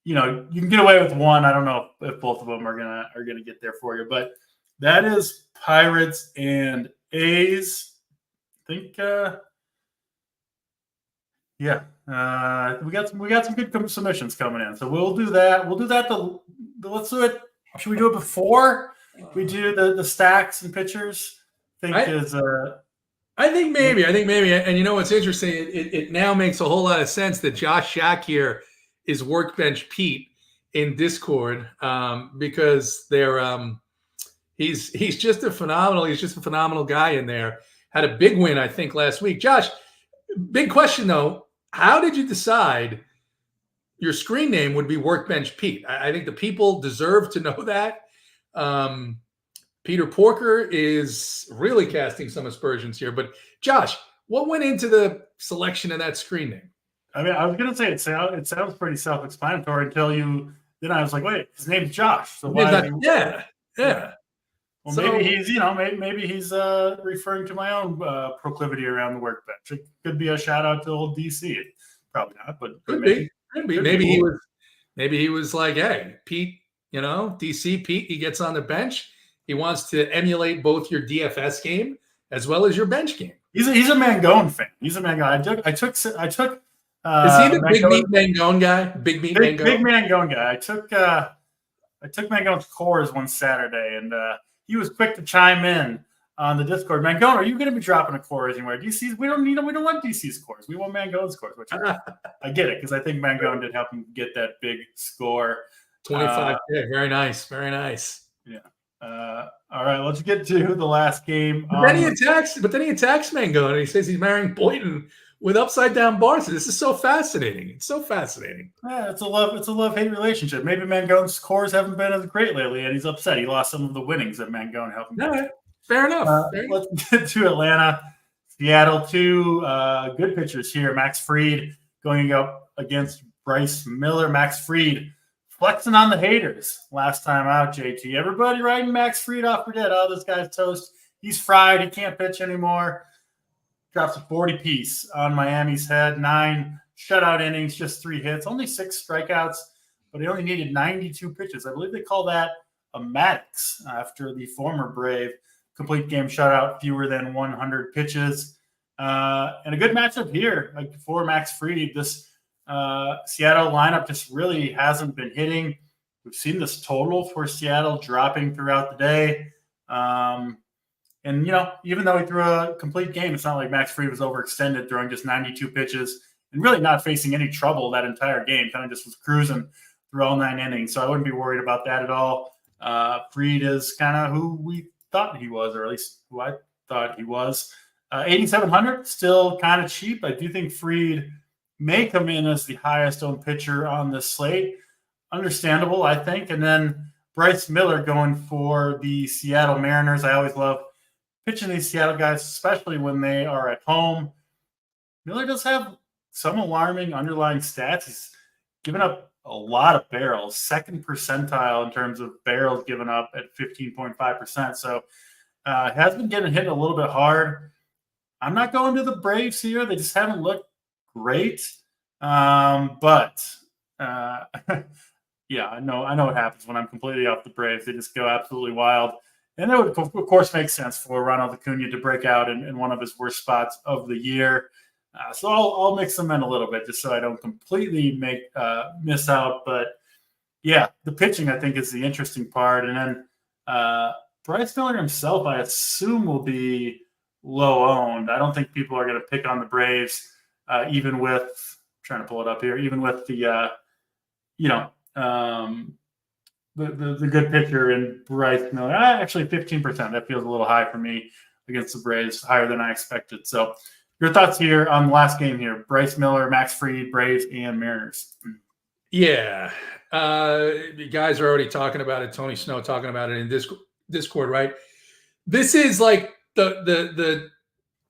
you can get away with one. I don't know if both of them are gonna get there for you. But that is Pirates and A's. I think we got some good submissions coming in. So we'll do that. Let's do it. Should we do it before we do the stacks and pitchers? I think maybe. And what's interesting? It now makes a whole lot of sense that Josh Shack here is Workbench Pete in Discord because they're he's just a phenomenal guy in there. Had a big win, I think, last week. Josh, big question though. How did you decide your screen name would be Workbench Pete? I think the people deserve to know that. Peter Porker is really casting some aspersions here. But Josh, what went into the selection of that screen name? I mean, I was going to say it sounds pretty self-explanatory until then I was like, wait, his name's Josh. So why? Yeah. Well, so, maybe he's referring to my own proclivity around the workbench. It could be a shout out to old DC. Probably not, but could be. Maybe he was like, hey, Pete, DC Pete, he gets on the bench. He wants to emulate both your DFS game as well as your bench game. He's a Mangone fan. He's a Mangone. I took. Is he the big meat Mangone guy? Big Mangone guy. I took Mangone's cores one Saturday, and he was quick to chime in on the Discord. Mangone, are you going to be dropping a core anywhere? DC's, we don't want DC's cores. We want Mangone's cores. Which I get it because I think Mangone did help him get that big score. 25. Very nice. Yeah. All right, let's get to the last game. But then he attacks Mangone, and he says he's marrying Boynton with upside down bars. This is so fascinating. It's so fascinating. Yeah, it's a love-hate relationship. Maybe Mangone's scores haven't been as great lately, and he's upset. He lost some of the winnings that Mangone helped him. All right, fair enough. Let's get to Atlanta, Seattle. Two good pitchers here. Max Fried going up against Bryce Miller. Max Fried flexing on the haters last time out, JT. Everybody writing Max Fried off for dead. Oh, this guy's toast. He's fried. He can't pitch anymore. Drops a 40-piece on Miami's head. 9 shutout innings, just 3 hits. Only 6 strikeouts, but he only needed 92 pitches. I believe they call that a Maddox after the former Brave complete game shutout, fewer than 100 pitches. And a good matchup here for Max Fried. This Seattle lineup just really hasn't been hitting. We've seen this total for Seattle dropping throughout the day. And, even though he threw a complete game, it's not like Max Fried was overextended throwing just 92 pitches and really not facing any trouble that entire game. Kind of just was cruising through all 9 innings. So I wouldn't be worried about that at all. Fried is kind of who we thought he was, or at least who I thought he was. 8,700, still kind of cheap. I do think Fried may come in as the highest owned pitcher on this slate. understandable, I think. And then Bryce Miller going for the Seattle Mariners. I always love pitching these Seattle guys, especially when they are at home. Miller does have some alarming underlying stats. He's given up a lot of barrels, second percentile in terms of barrels given up at 15.5%. So has been getting hit a little bit hard. I'm not going to the Braves here. They just haven't looked great. But yeah, I know what happens when I'm completely off the Braves. They just go absolutely wild. And that would, of course, make sense for Ronald Acuna to break out in one of his worst spots of the year. So I'll mix them in a little bit just so I don't completely miss out. But yeah, the pitching I think is the interesting part. And then Bryce Miller himself, I assume, will be low owned. I don't think people are going to pick on the Braves, even with I'm trying to pull it up here, even with the the good pitcher in Bryce Miller. Actually, 15%. That feels a little high for me against the Braves, higher than I expected. So your thoughts here on the last game here? Bryce Miller, Max Fried, Braves, and Mariners. Yeah. You guys are already talking about it. Tony Snow talking about it in Discord, right? This is like the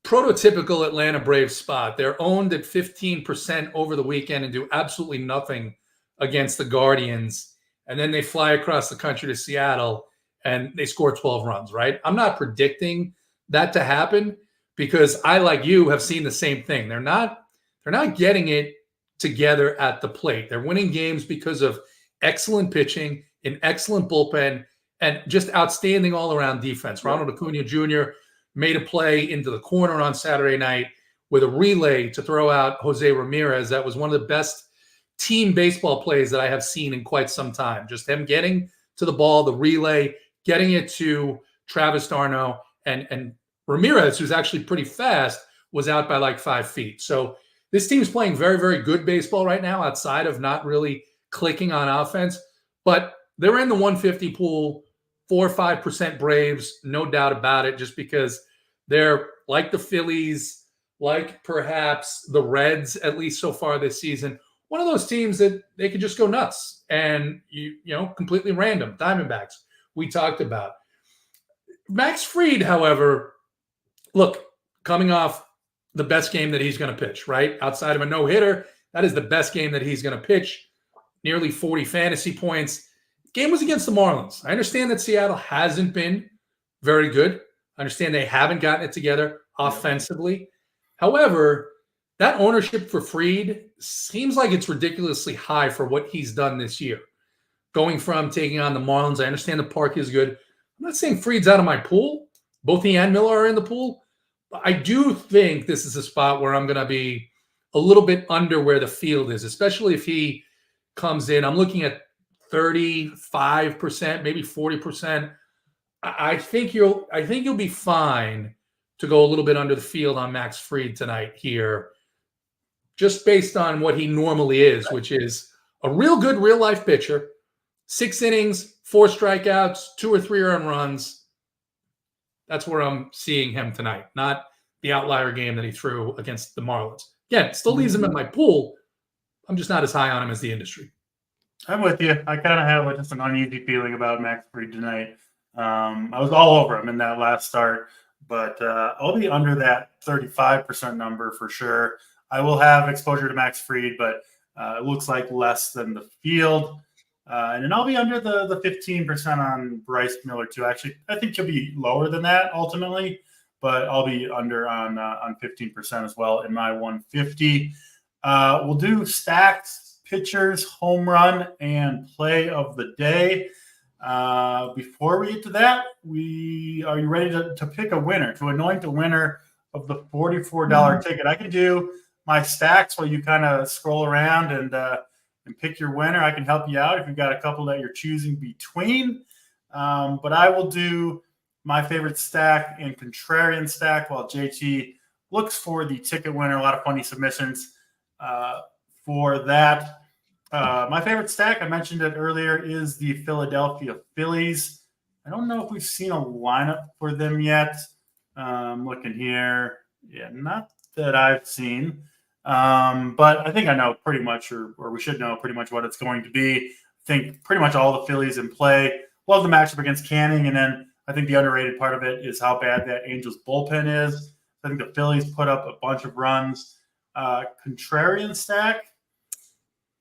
prototypical Atlanta Braves spot. They're owned at 15% over the weekend and do absolutely nothing against the Guardians. And then they fly across the country to Seattle and they score 12 runs, right? I'm not predicting that to happen because I, like you, have seen the same thing. They're not getting it together at the plate. They're winning games because of excellent pitching, an excellent bullpen, and just outstanding all-around defense. Ronald Acuna Jr. made a play into the corner on Saturday night with a relay to throw out Jose Ramirez. That was one of the best team baseball plays that I have seen in quite some time. Just them getting to the ball, the relay, getting it to Travis d'Arnaud, and Ramirez, who's actually pretty fast, was out by like 5 feet. So this team's playing very, very good baseball right now outside of not really clicking on offense. But they're in the 150 pool, 4 or 5% Braves, no doubt about it, just because they're like the Phillies, like perhaps the Reds, at least so far this season, one of those teams that they could just go nuts and, completely random. Diamondbacks, we talked about. Max Fried, however, look, coming off the best game that he's going to pitch, right? Outside of a no-hitter, that is the best game that he's going to pitch. Nearly 40 fantasy points. Game was against the Marlins. I understand that Seattle hasn't been very good. I understand they haven't gotten it together offensively. However, that ownership for Fried seems like it's ridiculously high for what he's done this year. Going from taking on the Marlins, I understand the park is good. I'm not saying Fried's out of my pool. Both he and Miller are in the pool. But I do think this is a spot where I'm going to be a little bit under where the field is, especially if he comes in. I'm looking at 35%, maybe 40%. I think you'll be fine to go a little bit under the field on Max Fried tonight here, just based on what he normally is, which is a real good real-life pitcher, 6 innings, 4 strikeouts, 2 or 3 earned runs. That's where I'm seeing him tonight, not the outlier game that he threw against the Marlins. Again, still leaves him in my pool. I'm just not as high on him as the industry. I'm with you. I kind of have just an uneasy feeling about Max Fried tonight. I was all over him in that last start, but I'll be under that 35% number for sure. I will have exposure to Max Fried, but it looks like less than the field. And then I'll be under the 15% on Bryce Miller too. Actually, I think he'll be lower than that ultimately, but I'll be under on 15% as well in my 150. We'll do stacked pitchers, home run, and play of the day. Before we get to that, are you ready to pick a winner, to anoint a winner of the $44 ticket? I can do my stacks while you kind of scroll around and pick your winner. I can help you out if you've got a couple that you're choosing between. But I will do my favorite stack and contrarian stack while JT looks for the ticket winner. A lot of funny submissions for that. My favorite stack, I mentioned it earlier, is the Philadelphia Phillies. I don't know if we've seen a lineup for them yet. I'm looking here. Yeah, not that I've seen. But I think I know pretty much, or we should know pretty much what it's going to be. think pretty much all the Phillies in play. Love the matchup against Canning, and then I think the underrated part of it is how bad that Angels bullpen is. I think the Phillies put up a bunch of runs. Contrarian stack,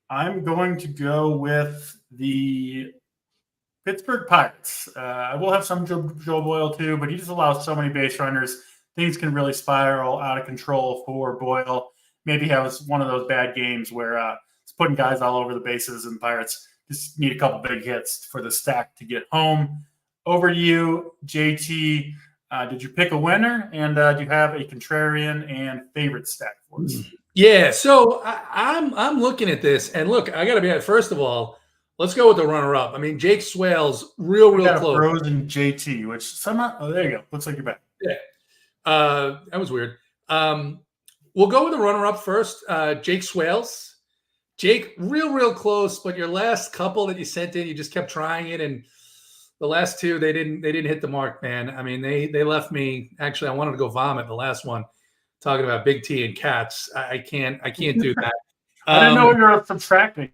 I'm going to go with the Pittsburgh Pirates. I will have some Joe Boyle too, but he just allows so many base runners. Things can really spiral out of control for Boyle. Maybe have one of those bad games where it's putting guys all over the bases, and Pirates just need a couple big hits for the stack to get home. Over to you, JT. Did you pick a winner, and do you have a contrarian and favorite stack for us? Yeah, so I'm looking at this, and look, I got to be honest. First of all, let's go with the runner-up. I mean, Jake Swales, real close. Frozen JT, which somehow, oh, there you go. Looks like you're back. Yeah, that was weird. We'll go with the runner-up first. Jake Swales. Jake, real close, but your last couple that you sent in, you just kept trying it, and the last two, they didn't hit the mark, man. I mean, they left me. Actually, I wanted to go vomit the last one, talking about Big T and cats. I can't do that. I didn't know you were subtracting.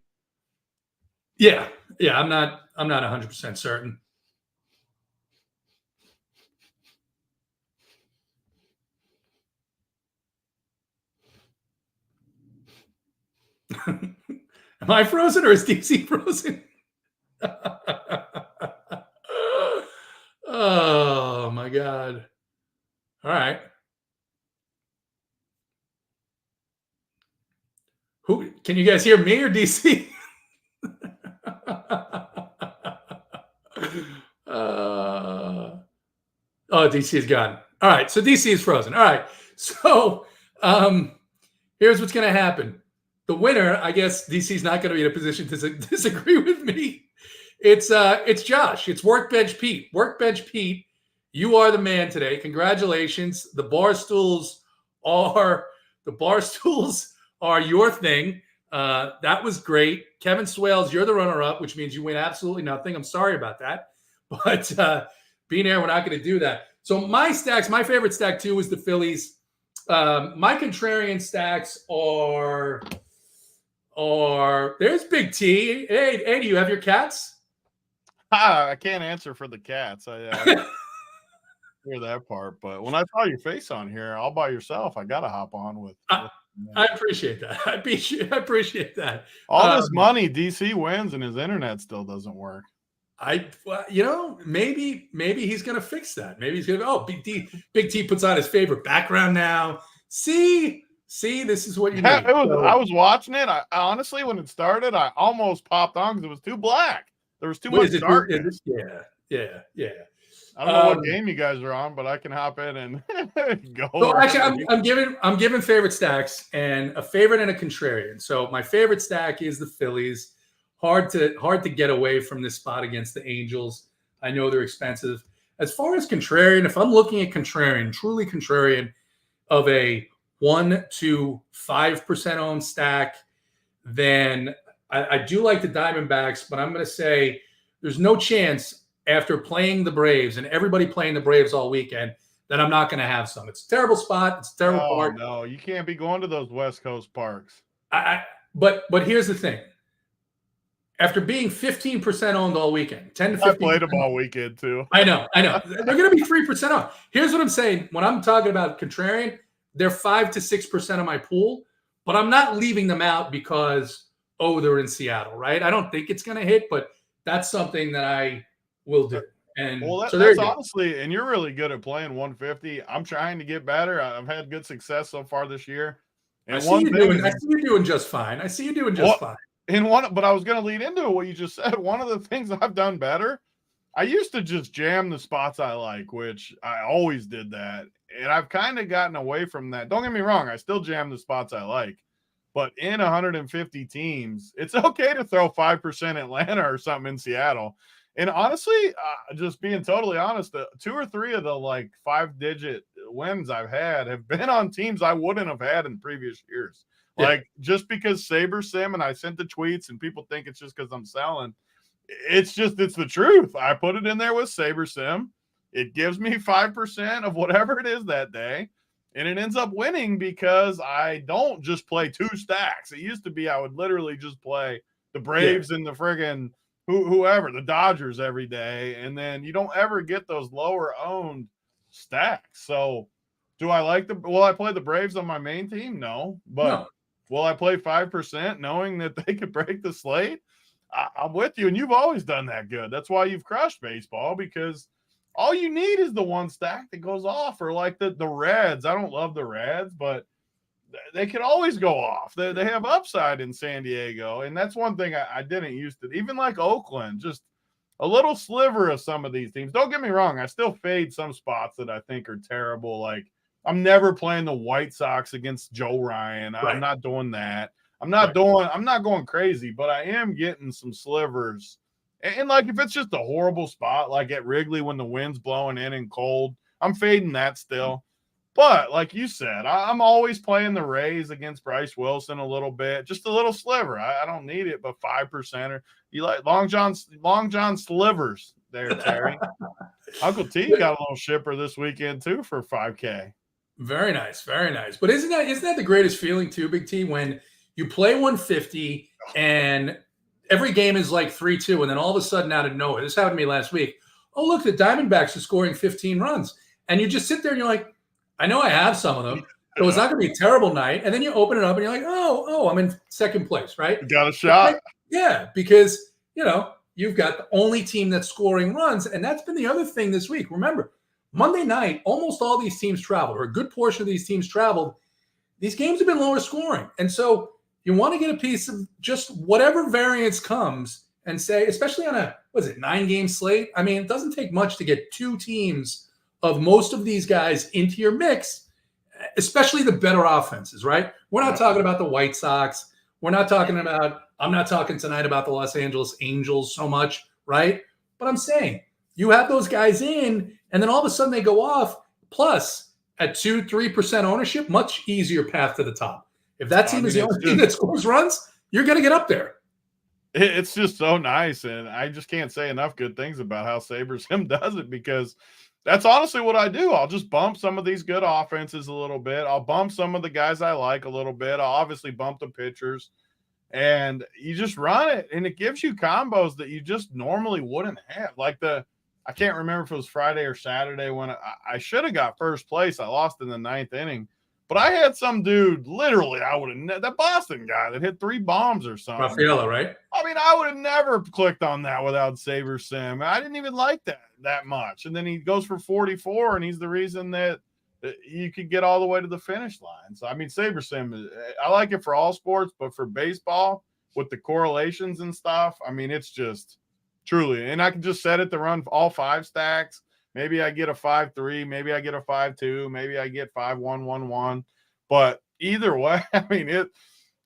Yeah, I'm not 100% certain. Am I frozen or is DC frozen? Oh my God. All right. Who can you guys hear, me or DC? Oh, DC is gone. All right. So DC is frozen. All right. So here's what's going to happen. The winner, I guess DC's not going to be in a position to disagree with me. It's Josh. It's Workbench Pete. Workbench Pete, you are the man today. Congratulations. The bar stools are your thing. That was great. Kevin Swales, you're the runner-up, which means you win absolutely nothing. I'm sorry about that. But being there, we're not going to do that. So my favorite stack too is the Phillies. My contrarian stacks are there's Big T. Hey, do you have your cats? I can't answer for the cats. I hear that part, but when I saw your face on here, all by yourself, I gotta hop on with. I appreciate that. I appreciate that. All this money, DC wins, and his internet still doesn't work. Maybe he's gonna fix that. Maybe he's gonna. Big T puts on his favorite background now. See, this is what you need. I was watching it. I honestly, when it started, I almost popped on because it was too black. There was too much darkness. Yeah. I don't know what game you guys are on, but I can hop in and go. So actually, I'm giving favorite stacks, and a favorite and a contrarian. So my favorite stack is the Phillies. Hard to get away from this spot against the Angels. I know they're expensive. As far as contrarian, if I'm looking at contrarian, truly contrarian, of a 1 to 5% owned stack, then I do like the Diamondbacks, but I'm going to say there's no chance after playing the Braves and everybody playing the Braves all weekend that I'm not going to have some. It's a terrible spot. It's a terrible park. No, you can't be going to those West Coast parks. But here's the thing. After being 15% owned all weekend, 10 to 15%. I played them all weekend too. I know. They're going to be 3% off. Here's what I'm saying. When I'm talking about contrarian, they're 5 to 6% of my pool, but I'm not leaving them out because, they're in Seattle, right? I don't think it's going to hit, but that's something that I will do. And that's honestly, and you're really good at playing 150. I'm trying to get better. I've had good success so far this year. And I see you doing just fine. But I was going to lead into what you just said. One of the things I've done better, I used to just jam the spots I like, which I always did that. And I've kind of gotten away from that. Don't get me wrong. I still jam the spots I like. But in 150 teams, it's okay to throw 5% Atlanta or something in Seattle. And honestly, just being totally honest, 2 or 3 of the 5-digit wins I've had have been on teams I wouldn't have had in previous years. Yeah. Just because Saber Sim, and I sent the tweets and people think it's just because I'm selling. It's the truth. I put it in there with Saber Sim. It gives me 5% of whatever it is that day. And it ends up winning because I don't just play 2 stacks. It used to be I would literally just play the Braves and the friggin' whoever, the Dodgers every day. And then you don't ever get those lower owned stacks. So will I play the Braves on my main team? No. But No. will I play 5% knowing that they could break the slate? I'm with you. And you've always done that good. That's why you've crushed baseball, because all you need is the one stack that goes off, or like the Reds. I don't love the Reds, but they can always go off. They have upside in San Diego. And that's one thing I didn't used to. Even like Oakland, just a little sliver of some of these teams. Don't get me wrong. I still fade some spots that I think are terrible. Like, I'm never playing the White Sox against Joe Ryan. Right. I'm not doing that. I'm not going crazy, but I am getting some slivers. And like, if it's just a horrible spot, like at Wrigley when the wind's blowing in and cold, I'm fading that still. But like you said, I'm always playing the Rays against Bryce Wilson a little bit, just a little sliver. I don't need it, but 5% or you like Long John slivers there, Terry. Uncle T got a little shipper this weekend too for 5K. Very nice, very nice. But isn't that the greatest feeling too, Big T, when you play 150 and every game is like 3-2, and then all of a sudden out of nowhere, this happened to me last week. Oh, look, the Diamondbacks are scoring 15 runs. And you just sit there and you're like, I know I have some of them, so it's not going to be a terrible night. And then you open it up and you're like, oh, I'm in second place, right? You got a shot. Yeah, because, you've got the only team that's scoring runs. And that's been the other thing this week. Remember, Monday night, almost all these teams traveled, or a good portion of these teams traveled. These games have been lower scoring. And so you want to get a piece of just whatever variance comes and say, especially on a, 9-game slate? I mean, it doesn't take much to get two teams of most of these guys into your mix, especially the better offenses, right? We're not talking about the White Sox. I'm not talking tonight about the Los Angeles Angels so much, right? But I'm saying you have those guys in, and then all of a sudden they go off. Plus, at 2-3% ownership, much easier path to the top. If that team is the only team that scores runs, you're going to get up there. It's just so nice, and I just can't say enough good things about how SaberSim does it, because that's honestly what I do. I'll just bump some of these good offenses a little bit. I'll bump some of the guys I like a little bit. I'll obviously bump the pitchers, and you just run it, and it gives you combos that you just normally wouldn't have. Like I can't remember if it was Friday or Saturday when I should have got first place. I lost in the 9th inning, but I had some dude, literally, that Boston guy that hit 3 bombs or something. Rafaela, right? I mean, I would have never clicked on that without SaberSim. I didn't even like that much. And then he goes for 44, and he's the reason that you could get all the way to the finish line. So, I mean, SaberSim, I like it for all sports, but for baseball with the correlations and stuff, I mean, it's just truly. And I can just set it to run all 5 stacks. Maybe I get a 5-3, maybe I get a 5-2, maybe I get 5-1-1-1. But either way, I mean,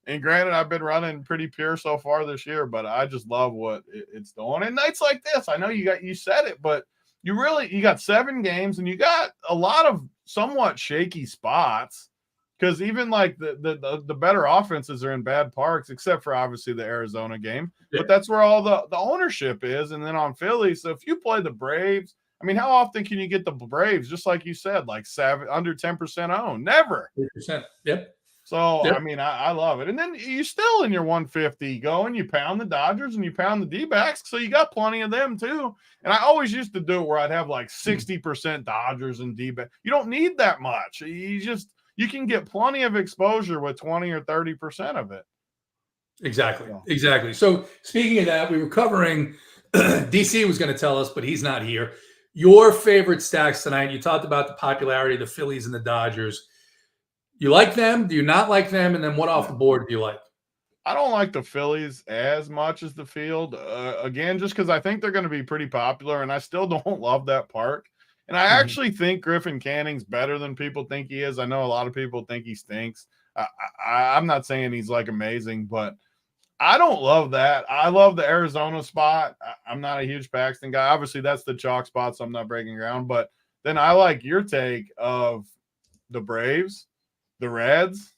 and granted, I've been running pretty pure so far this year, but I just love what it's doing. And nights like this, I know you said it, but you got 7 games and you got a lot of somewhat shaky spots, because even like the better offenses are in bad parks, except for obviously the Arizona game. Yeah. But that's where all the ownership is. And then on Philly, so if you play the Braves, I mean, how often can you get the Braves? Just like you said, like under 10% owned. Never. 8%. Yep. So, yep. I mean, I love it. And then you still in your 150 go and you pound the Dodgers and you pound the D-backs. So you got plenty of them too. And I always used to do it where I'd have like 60% Dodgers and D-backs. You don't need that much. You can get plenty of exposure with 20 or 30% of it. Exactly. So speaking of that, we were covering DC was going to tell us, but he's not here. Your favorite stacks tonight. You talked about the popularity of the Phillies and the Dodgers. You like them? Do you not like them? And then what off the board do you like? I don't like the Phillies as much as the field. Again, just because I think they're going to be pretty popular, and I still don't love that park. And I actually think Griffin Canning's better than people think he is. I know a lot of people think he stinks. I'm not saying he's like amazing, but I don't love that. I love the Arizona spot. I'm not a huge Paxton guy. Obviously, that's the chalk spot, so I'm not breaking ground. But then I like your take of the Braves, the Reds.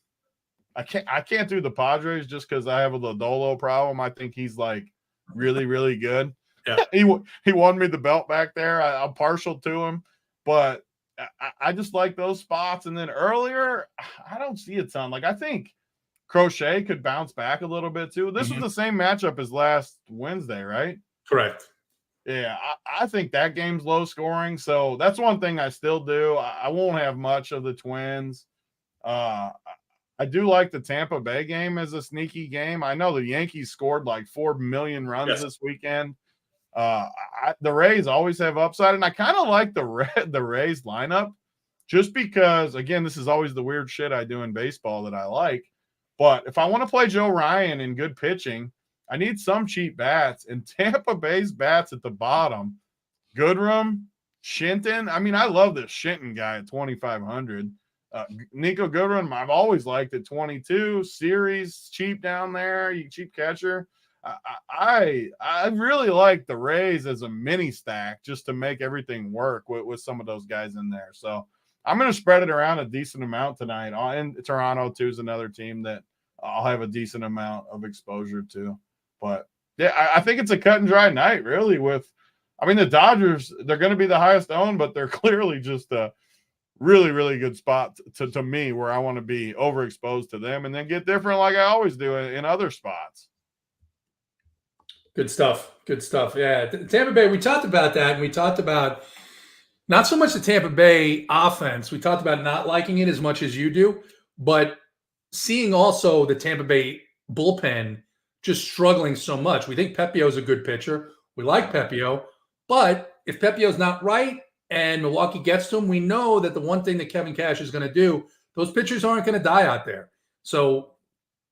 I can't do the Padres just because I have a Lodolo problem. I think he's like really, really good. Yeah. He won me the belt back there. I'm partial to him, but I just like those spots. And then earlier, I don't see a ton. Like I think Crochet could bounce back a little bit too. This was the same matchup as last Wednesday, right? Correct. Yeah, I think that game's low scoring. So that's one thing I still do. I won't have much of the Twins. I do like the Tampa Bay game as a sneaky game. I know the Yankees scored like 4 million runs this weekend. The Rays always have upside, and I kind of like the Rays lineup just because, again, this is always the weird shit I do in baseball that I like. But if I want to play Joe Ryan in good pitching, I need some cheap bats, and Tampa Bay's bats at the bottom. Goodrum, Shinton. I mean, I love this Shinton guy at 2,500. Nico Goodrum, I've always liked at 22. Series cheap down there. You cheap catcher. I really like the Rays as a mini stack just to make everything work with some of those guys in there. So I'm going to spread it around a decent amount tonight. And Toronto too is another team that I'll have a decent amount of exposure to. But yeah, I think it's a cut and dry night, really. The Dodgers, they're going to be the highest owned, but they're clearly just a really, really good spot to me where I want to be overexposed to them and then get different like I always do in other spots. Good stuff. Good stuff. Yeah. Tampa Bay, we talked about that, and we talked about not so much the Tampa Bay offense. We talked about not liking it as much as you do, but seeing also the Tampa Bay bullpen just struggling so much. We think Pepio's a good pitcher. We like Pepio, but if Pepio's not right and Milwaukee gets to him, we know that the one thing that Kevin Cash is going to do, those pitchers aren't going to die out there. So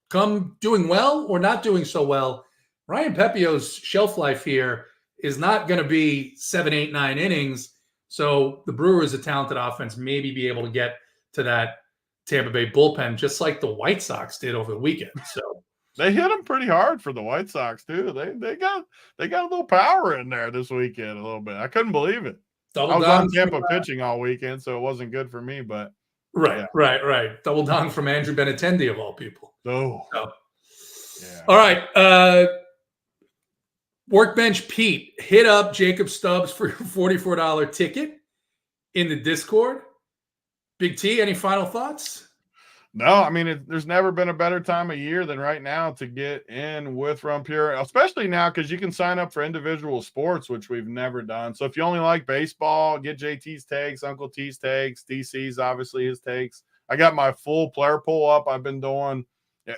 come doing well or not doing so well, Ryan Pepio's shelf life here is not going to be 7, 8, 9 innings. So the Brewers, a talented offense, maybe be able to get to that Tampa Bay bullpen, just like the White Sox did over the weekend. So they hit them pretty hard for the White Sox too. They got a little power in there this weekend, a little bit. I couldn't believe it. I was on Tampa pitching all weekend, so it wasn't good for me. But right. Double down from Andrew Benintendi of all people. Oh, yeah. All right. Workbench Pete, hit up Jacob Stubbs for your $44 ticket in the Discord. Big T, any final thoughts? No, there's never been a better time of year than right now to get in with Run Pure, especially now because you can sign up for individual sports, which we've never done. So if you only like baseball, get JT's takes, Uncle T's takes, DC's obviously his takes. I got my full player pool up. I've been doing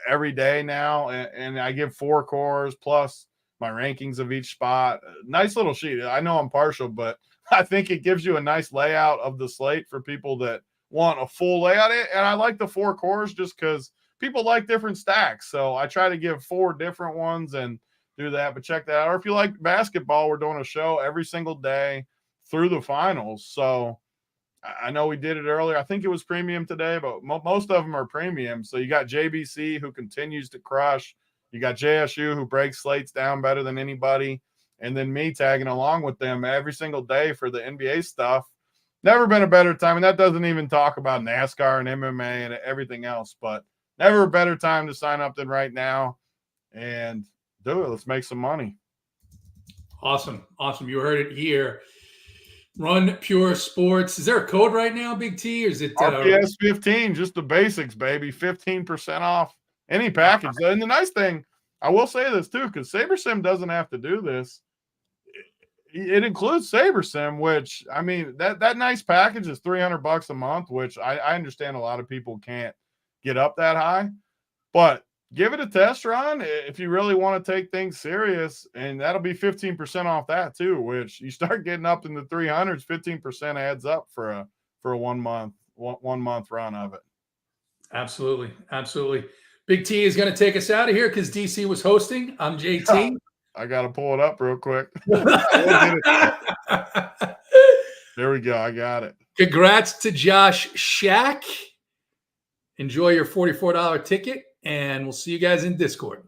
every day now, and I give 4 cores plus my rankings of each spot. Nice little sheet. I know I'm partial, but I think it gives you a nice layout of the slate for people that want a full layout. And I like the 4 cores just because people like different stacks. So I try to give 4 different ones and do that. But check that out. Or if you like basketball, we're doing a show every single day through the finals. So I know we did it earlier. I think it was premium today, but most of them are premium. So you got JBC, who continues to crush. You got JSU, who breaks slates down better than anybody. And then me tagging along with them every single day for the NBA stuff. Never been a better time. And that doesn't even talk about NASCAR and MMA and everything else. But never a better time to sign up than right now. And do it. Let's make some money. Awesome. You heard it here. Run Pure Sports. Is there a code right now, Big T? Or is it RPS 15? Just the basics, baby. 15% off any package. And the nice thing, I will say this too, because SaberSim doesn't have to do this. It includes SaberSim, which that nice package is $300 a month, which I understand a lot of people can't get up that high. But give it a test run if you really want to take things serious, and that'll be 15% off that too. Which you start getting up in the 300s, 15% adds up for a 1 month run of it. Absolutely. Big T is going to take us out of here because DC was hosting. I'm JT. I got to pull it up real quick. There we go. I got it. Congrats to Josh Shack. Enjoy your $44 ticket, and we'll see you guys in Discord.